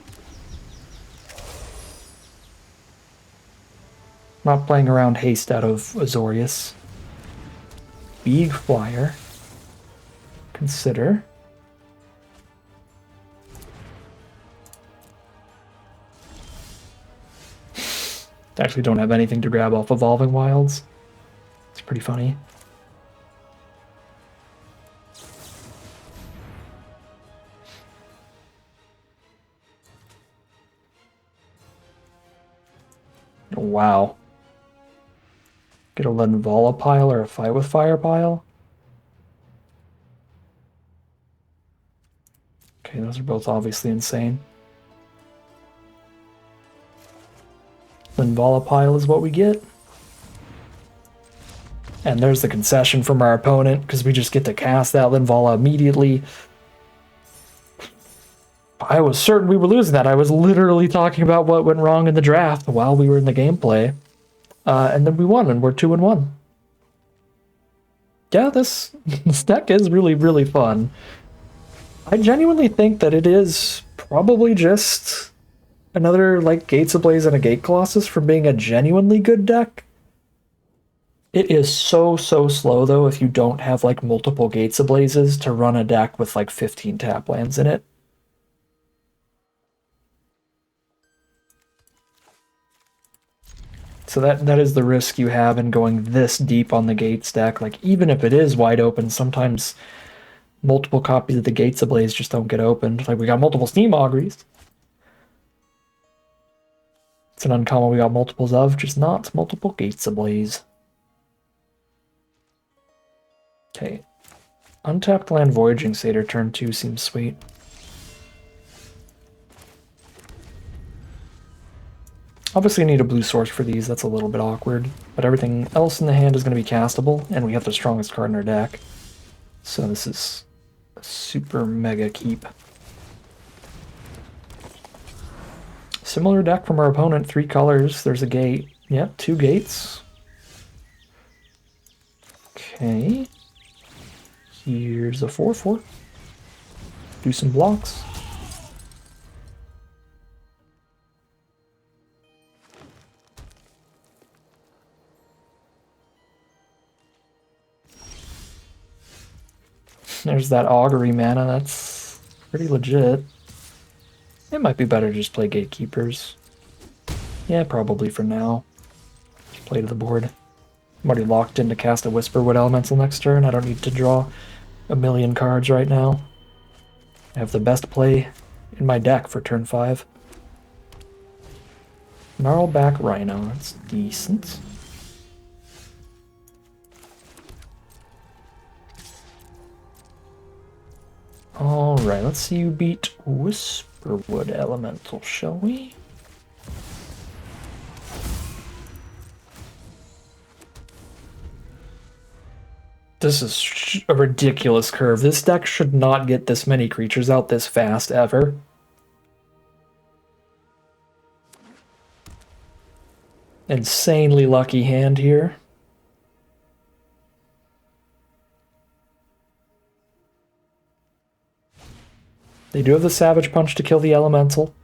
Not playing around haste out of Azorius. Big flyer. Consider. Actually don't have anything to grab off Evolving Wilds. It's pretty funny. Wow. Get a Lenvala pile or a Fight with Fire pile? Okay, those are both obviously insane. Lenvala pile is what we get. And there's the concession from our opponent, because we just get to cast that Lenvala immediately. I was certain we were losing that. I was literally talking about what went wrong in the draft while we were in the gameplay. And then we won, and we're 2-1. Yeah, this deck is really, really fun. I genuinely think that it is probably just another, like, Gates Ablaze and a Gate Colossus from being a genuinely good deck. It is so slow, though, if you don't have, like, multiple Gates Ablazes to run a deck with, like, 15 tap lands in it. So that is the risk you have in going this deep on the Gates deck. Like, even if it is wide open, sometimes multiple copies of the Gates Ablaze just don't get opened. Like, we got multiple Steam Auguries. It's an uncommon we got multiples of, just not multiple Gates Ablaze. Okay. Untapped land Voyaging Satyr turn 2 seems sweet. Obviously I need a blue source for these, that's a little bit awkward. But everything else in the hand is going to be castable, and we have the strongest card in our deck. So this is a super mega keep. Similar deck from our opponent, 3 colors, there's a gate. Yep, 2 gates. Okay. Here's a 4/4. Do some blocks. There's that augury mana, that's pretty legit. It might be better to just play gatekeepers. Yeah, probably for now. Just play to the board. I'm already locked in to cast a Whisperwood Elemental next turn. I don't need to draw a million cards right now. I have the best play in my deck for turn 5. Gnarlback Rhino, that's decent. Alright, let's see you beat Whisperwood Elemental, shall we? This is a ridiculous curve. This deck should not get this many creatures out this fast, ever. Insanely lucky hand here. They do have the Savage Punch to kill the Elemental.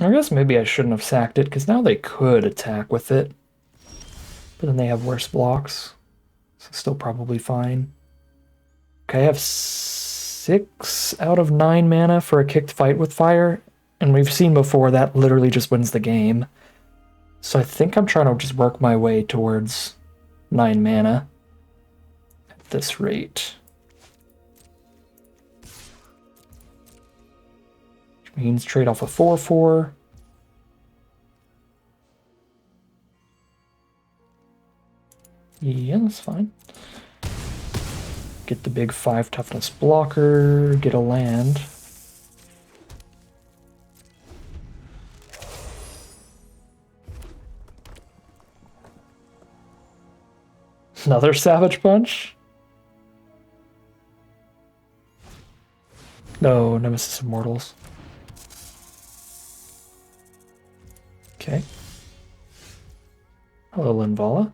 I guess maybe I shouldn't have sacked it, because now they could attack with it. But then they have worse blocks. So still probably fine. Okay, I have 6 out of 9 mana for a kicked fight with fire. And we've seen before that literally just wins the game. So I think I'm trying to just work my way towards 9 mana at this rate. Which means trade off a 4/4. Yeah, that's fine. Get the big 5 toughness blocker, get a land. Another Savage Punch? No, Nemesis Immortals. Okay. Hello, Linvala.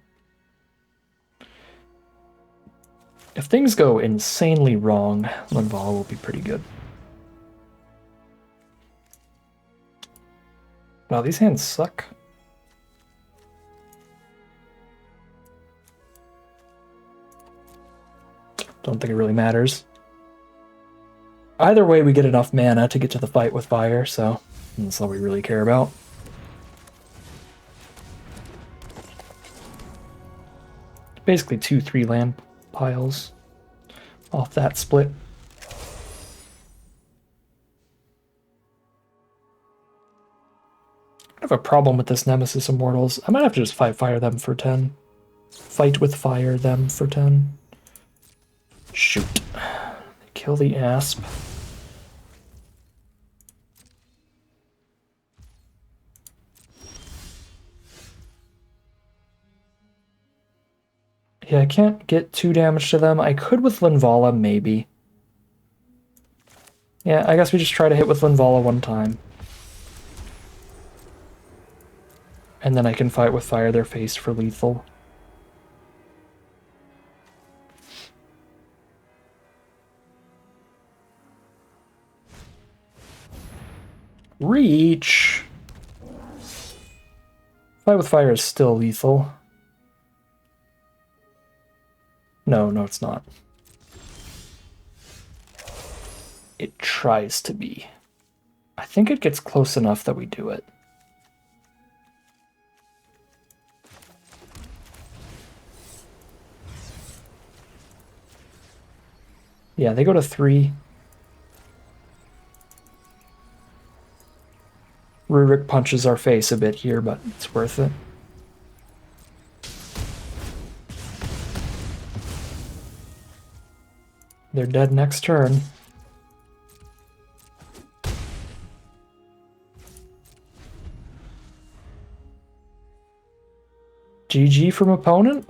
If things go insanely wrong, Linvala will be pretty good. Wow, these hands suck. Don't think it really matters. Either way, we get enough mana to get to the fight with fire, so that's all we really care about. Basically 2 3-land piles off that split. I have a problem with this Nemesis Immortals. I might have to just fire them for 10. Fight with fire them for 10. Shoot. Kill the Asp. Yeah, I can't get 2 damage to them. I could with Linvala, maybe. Yeah, I guess we just try to hit with Linvala 1 time. And then I can fight with fire their face for lethal. Reach! Fight with fire is still lethal. No, it's not. It tries to be. I think it gets close enough that we do it. Yeah, they go to 3. Rurik punches our face a bit here, but it's worth it. They're dead next turn. GG from opponent.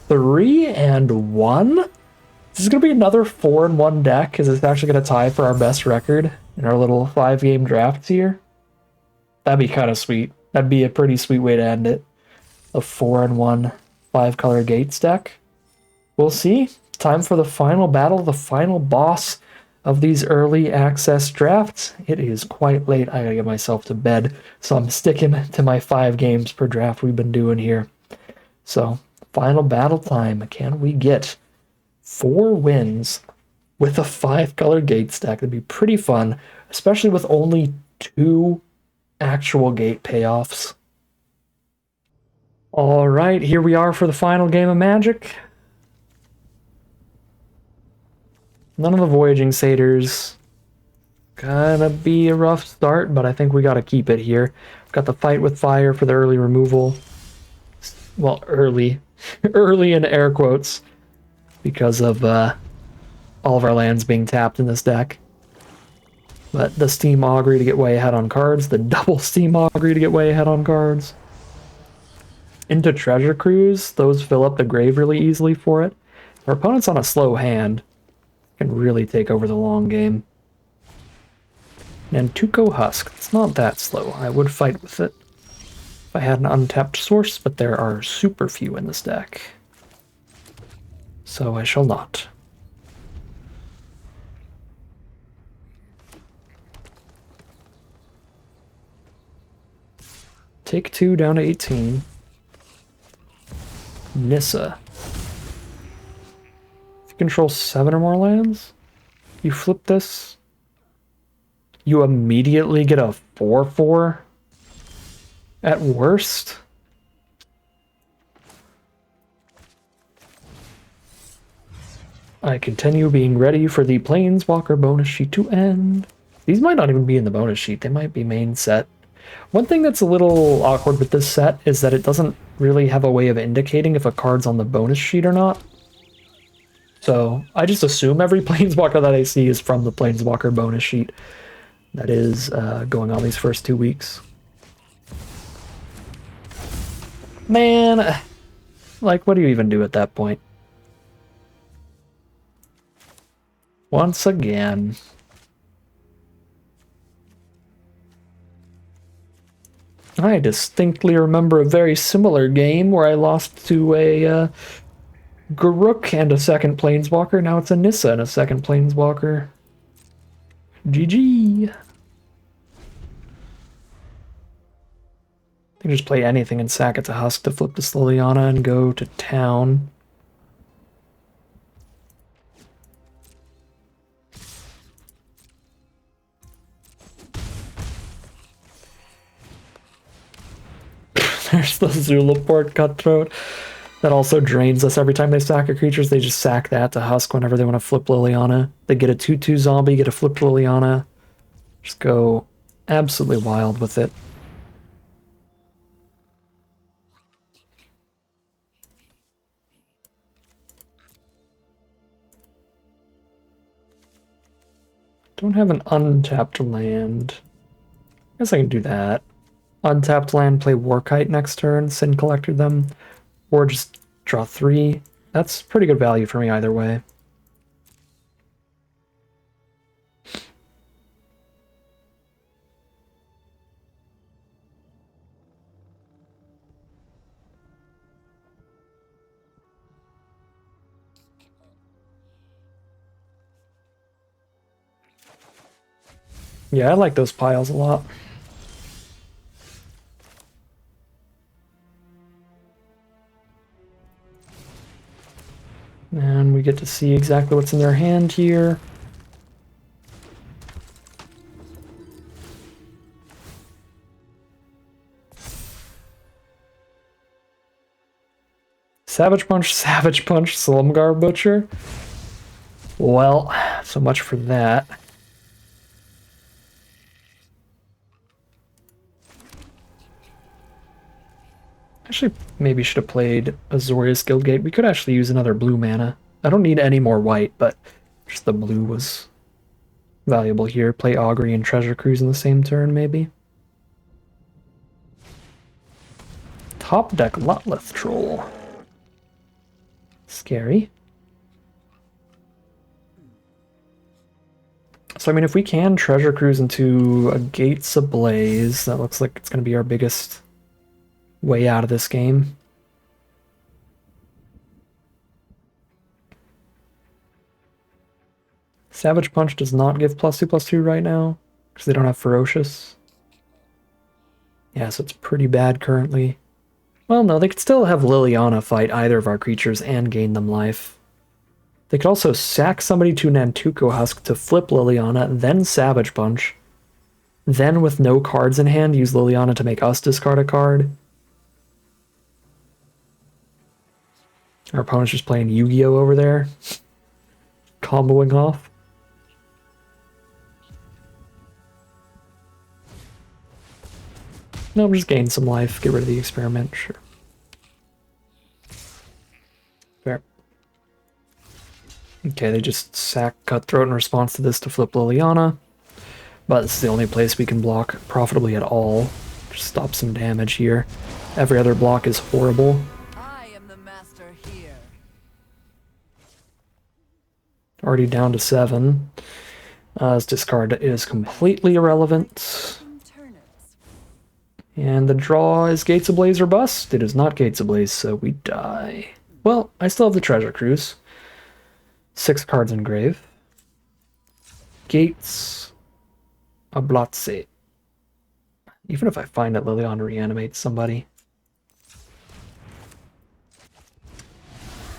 3-1? This is going to be another 4-1 deck. Is this actually going to tie for our best record in our little 5-game drafts here? That'd be kind of sweet. That'd be a pretty sweet way to end it. A 4-1 5-color Gates deck. We'll see. Time for the final battle, the final boss of these early access drafts. It is quite late. I gotta get myself to bed, so I'm sticking to my 5 games per draft we've been doing here. So, final battle time. Can we get 4 wins with a 5-color Gates deck? That'd be pretty fun, especially with only 2 actual gate payoffs. All right, here we are for the final game of Magic. None of the Voyaging Satyrs. Gonna be a rough start, but I think we gotta keep it here. Got the Fight with Fire for the early removal. Well, early. Early in air quotes. Because of all of our lands being tapped in this deck. But the Steam Augury to get way ahead on cards. The double Steam Augury to get way ahead on cards. Into Treasure Cruise. Those fill up the grave really easily for it. Our opponent's on a slow hand. Can really take over the long game. And Tuco Husk. It's not that slow. I would fight with it if I had an untapped source, but there are super few in this deck. So I shall not. Take 2 down to 18. Nissa. If you control 7 or more lands, you flip this, you immediately get a 4/4 at worst. I continue being ready for the Planeswalker bonus sheet to end. These might not even be in the bonus sheet, they might be main set. One thing that's a little awkward with this set is that it doesn't really have a way of indicating if a card's on the bonus sheet or not. So I just assume every Planeswalker that I see is from the Planeswalker bonus sheet that is going on these first 2 weeks. Man, like, what do you even do at that point? Once again. I distinctly remember a very similar game where I lost to a Garruk and a second Planeswalker. Now it's a Nissa and a second Planeswalker. GG. You can just play anything and sack it to Husk to flip this Liliana and go to town. There's the Zulaport Cutthroat. That also drains us every time they sack a creature. They just sack that to Husk whenever they want to flip Liliana. They get a 2/2 zombie, get a flipped Liliana. Just go absolutely wild with it. Don't have an untapped land. I guess I can do that. Untapped land, play Warkite next turn, Sin Collector them, or just draw 3. That's pretty good value for me either way. Yeah, I like those piles a lot. And we get to see exactly what's in their hand here. Savage Punch, Slumgar Butcher. Well, so much for that. Actually, maybe should have played Azorius Guildgate. We could actually use another blue mana. I don't need any more white, but just the blue was valuable here. Play Augury and Treasure Cruise in the same turn, maybe. Top deck Lotleth Troll. Scary. So, I mean, if we can Treasure Cruise into a Gates Ablaze, that looks like it's going to be our biggest way out of this game. Savage Punch does not give +2/+2 right now, because they don't have Ferocious. Yeah, so it's pretty bad currently. Well, no, they could still have Liliana fight either of our creatures and gain them life. They could also sack somebody to Nantuko Husk to flip Liliana, then Savage Punch. Then, with no cards in hand, use Liliana to make us discard a card. Our opponent's just playing Yu-Gi-Oh! Over there. Comboing off. No, just gain some life, get rid of the experiment, sure. Fair. Okay, they just sack Cutthroat in response to this to flip Liliana. But this is the only place we can block profitably at all. Just stop some damage here. Every other block is horrible. I am the master here. Already down to 7. His discard is completely irrelevant. And the draw is Gates Ablaze or Bust. It is not Gates Ablaze, so we die. Well, I still have the Treasure Cruise. 6 cards in grave. Gates Ablaze. Even if I find that Liliana reanimates somebody.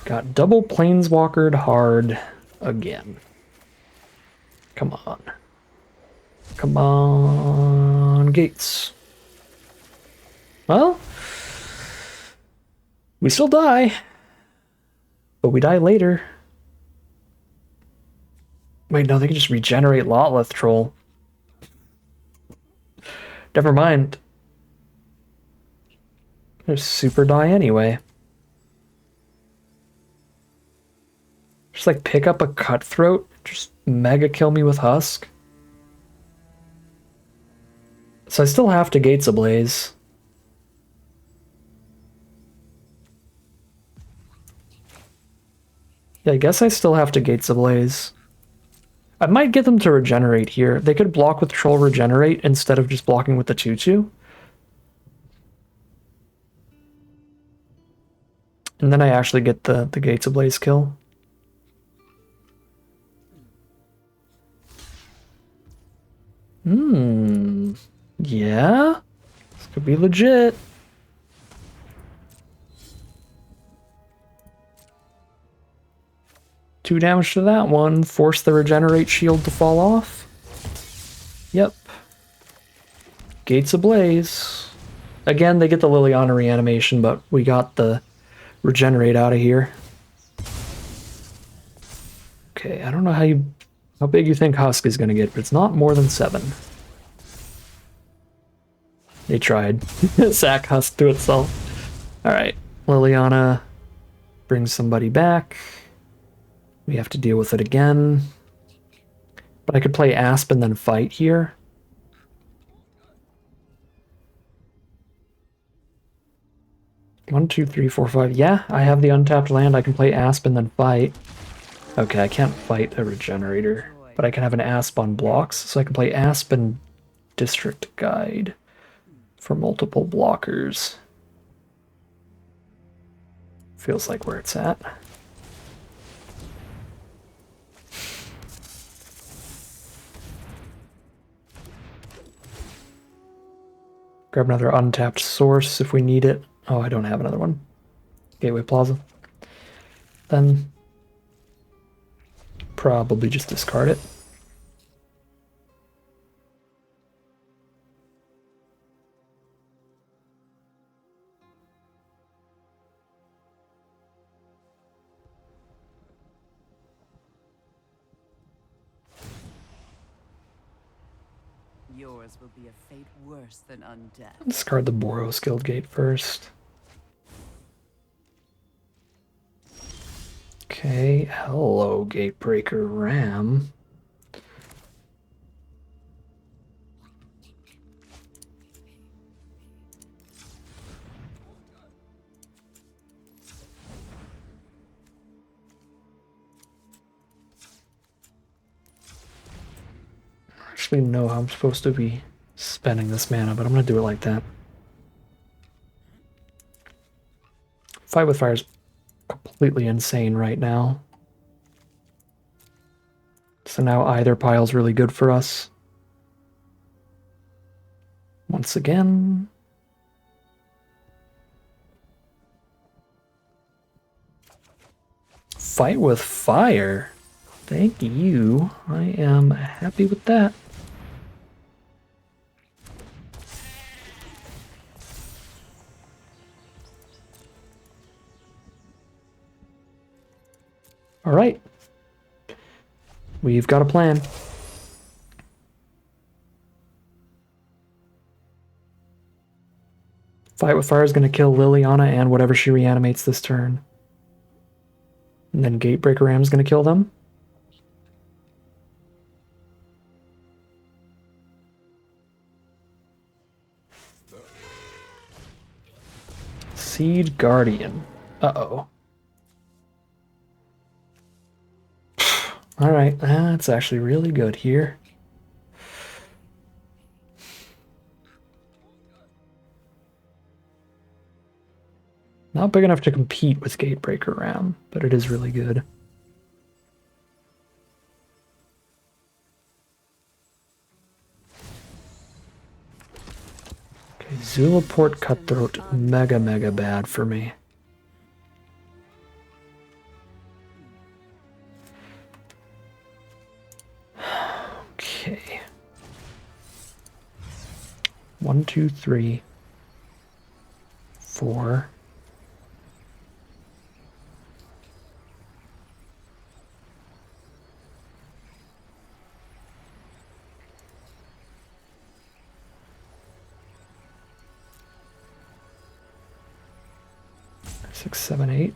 Got double planeswalkered hard again. Come on. Come on, Gates. Well, we still die, but we die later. Wait, no, they can just regenerate Lotleth Troll. Never mind. Just super die anyway. Just like pick up a Cutthroat, just mega kill me with Husk. So I still have to Gates Ablaze. Yeah, I guess I still have to Gates Ablaze. I might get them to regenerate here. They could block with Troll Regenerate instead of just blocking with the 2/2. And then I actually get the Gates Ablaze kill. Yeah? This could be legit. Two damage to that one. Force the Regenerate shield to fall off. Yep. Gates Ablaze. Again, they get the Liliana reanimation, but we got the Regenerate out of here. Okay, I don't know how big you think Husk is going to get, but it's not more than 7. They tried. Sack Husk to itself. Alright, Liliana brings somebody back. We have to deal with it again. But I could play Asp and then fight here. One, two, three, four, five. Yeah, I have the untapped land. I can play Asp and then fight. Okay, I can't fight a Regenerator, but I can have an Asp on blocks. So I can play Asp and District Guide for multiple blockers. Feels like where it's at. Grab another untapped source if we need it. Oh, I don't have another one. Gateway Plaza. Then probably just discard it. Yours will be a fate worse than undeath. Discard the Boros Guild Gate first. Okay, hello, Gatebreaker Ram. I actually know how I'm supposed to be spending this mana, but I'm going to do it like that. Fight with Fire is completely insane right now. So now either pile's really good for us. Once again. Fight with Fire. Thank you. I am happy with that. All right. We've got a plan. Fight with Fire is going to kill Liliana and whatever she reanimates this turn. And then Gatebreaker Ram is going to kill them. Seed Guardian. Uh-oh. Alright, that's actually really good here. Not big enough to compete with Gatebreaker Ram, but it is really good. Zulaport Cutthroat, mega bad for me. Okay. 1, 2, 3, 4. Six, 7, 8.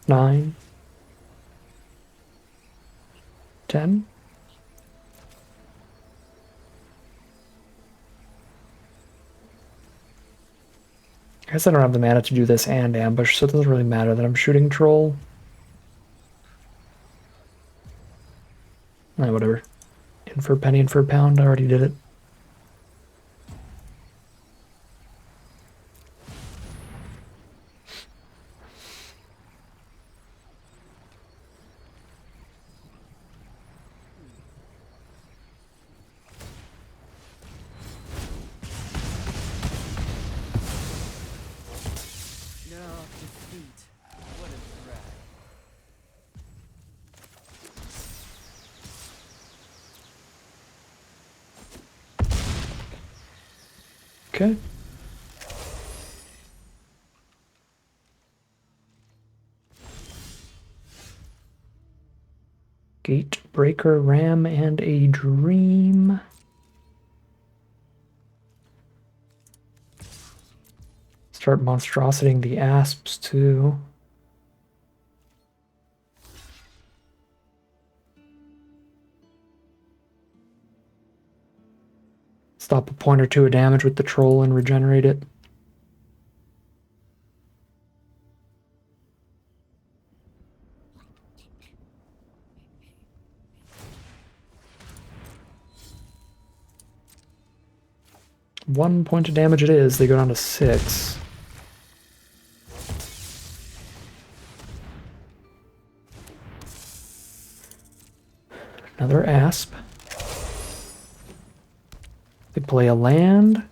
Nine. 10. I guess I don't have the mana to do this and ambush, so it doesn't really matter that I'm shooting troll. Whatever. In for a penny, in for a pound, I already did it. Okay. Gatebreaker, Ram, and a Dream. Start monstrositying the asps too. Stop a point or two of damage with the troll and regenerate it. One point of damage it is. They go down to 6. Another asp. They play a land.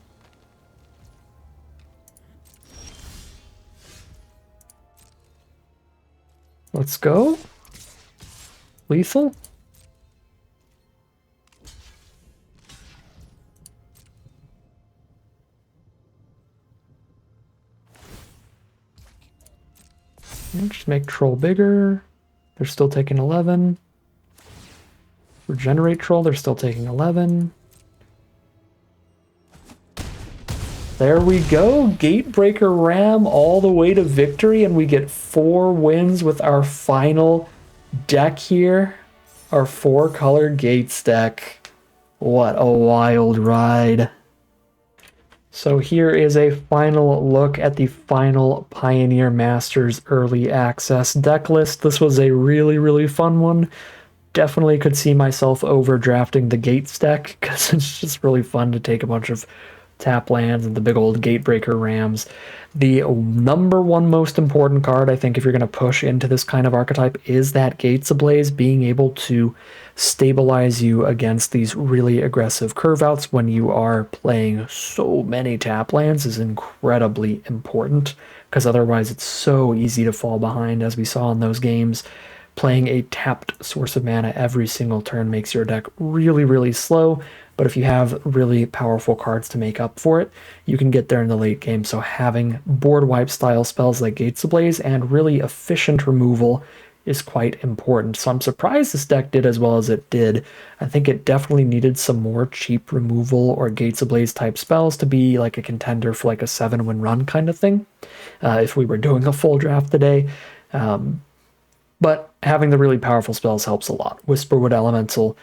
Let's go. Lethal. And just make troll bigger. They're still taking 11. Regenerate troll, they're still taking 11. There we go. Gatebreaker Ram all the way to victory, and we get 4 wins with our final deck here. Our 4-color Gates deck. What a wild ride. So here is a final look at the final Pioneer Masters early access deck list. This was a really fun one. Definitely could see myself overdrafting the Gates deck because it's just really fun to take a bunch of tap lands and the big old Gatebreaker Rams. The number one most important card, I think, if you're going to push into this kind of archetype is that Gates Ablaze, being able to stabilize you against these really aggressive curve outs when you are playing so many tap lands is incredibly important, because otherwise it's so easy to fall behind, as we saw in those games. Playing a tapped source of mana every single turn makes your deck really slow, but if you have really powerful cards to make up for it, you can get there in the late game. So having board wipe style spells like Gates Ablaze and really efficient removal is quite important. So I'm surprised this deck did as well as it did. I think it definitely needed some more cheap removal or Gates Ablaze type spells to be like a contender for like a 7-win run kind of thing, if we were doing a full draft today. But having the really powerful spells helps a lot. Whisperwood Elemental,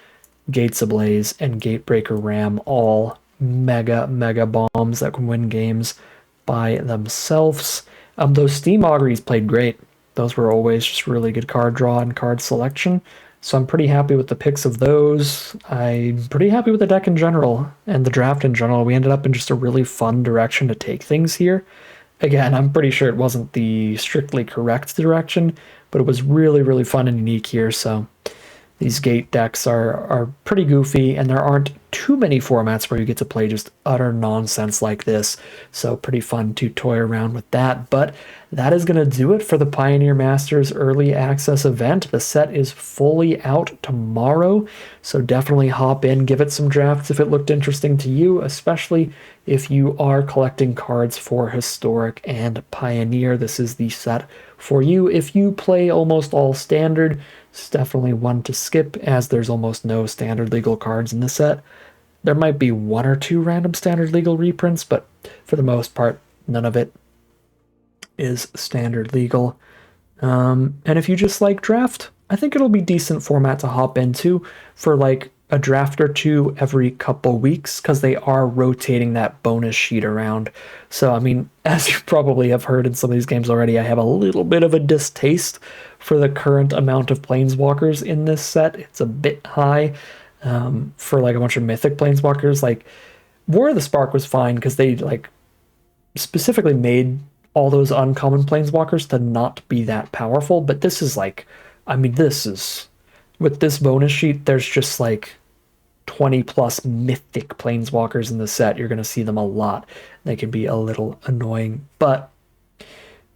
Gates Ablaze, and Gatebreaker Ram, all mega bombs that can win games by themselves. Those Steam Auguries played great. Those were always just really good card draw and card selection. So I'm pretty happy with the picks of those. I'm pretty happy with the deck in general and the draft in general. We ended up in just a really fun direction to take things here. Again, I'm pretty sure it wasn't the strictly correct direction, but it was really fun and unique here. So These gate decks are pretty goofy, and there aren't too many formats where you get to play just utter nonsense like this. So pretty fun to toy around with that. But that is going to do it for the Pioneer Masters Early Access event. The set is fully out tomorrow, so definitely hop in, give it some drafts if it looked interesting to you, especially if you are collecting cards for Historic and Pioneer. This is the set for you. If you play almost all Standard, it's definitely one to skip, as there's almost no Standard Legal cards in the set. There might be one or two random Standard Legal reprints, but for the most part, none of it is Standard Legal. And if you just like draft, I think it'll be decent format to hop into for like a draft or two every couple weeks, because they are rotating that bonus sheet around. So, I mean, as you probably have heard in some of these games already, I have a little bit of a distaste for the current amount of planeswalkers in this set. It's a bit high for like a bunch of mythic planeswalkers. Like War of the Spark was fine because they like specifically made all those uncommon planeswalkers to not be that powerful. But this is like, I mean, this is, with this bonus sheet, there's just like 20 plus mythic planeswalkers in the set. You're going to see them a lot. They can be a little annoying. But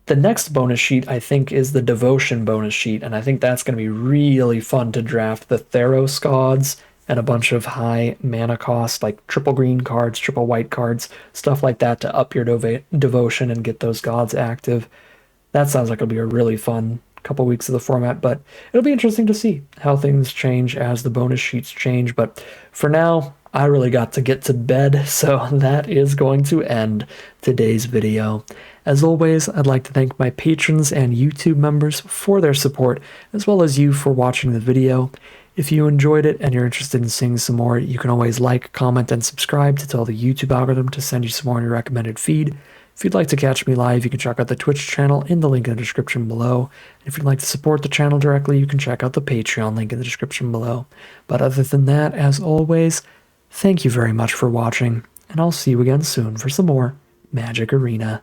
the next bonus sheet, I think, is the Devotion bonus sheet, and I think that's going to be really fun to draft the Theros gods and a bunch of high mana cost, like triple green cards, triple white cards, stuff like that to up your devotion and get those gods active. That sounds like it'll be a really fun couple weeks of the format, but it'll be interesting to see how things change as the bonus sheets change. But for now, I really got to get to bed, so that is going to end today's video. As always, I'd like to thank my patrons and YouTube members for their support, as well as you for watching the video. If you enjoyed it and you're interested in seeing some more, you can always like, comment, and subscribe to tell the YouTube algorithm to send you some more in your recommended feed. If you'd like to catch me live, you can check out the Twitch channel in the link in the description below. And if you'd like to support the channel directly, you can check out the Patreon link in the description below. But other than that, as always, thank you very much for watching, and I'll see you again soon for some more Magic Arena.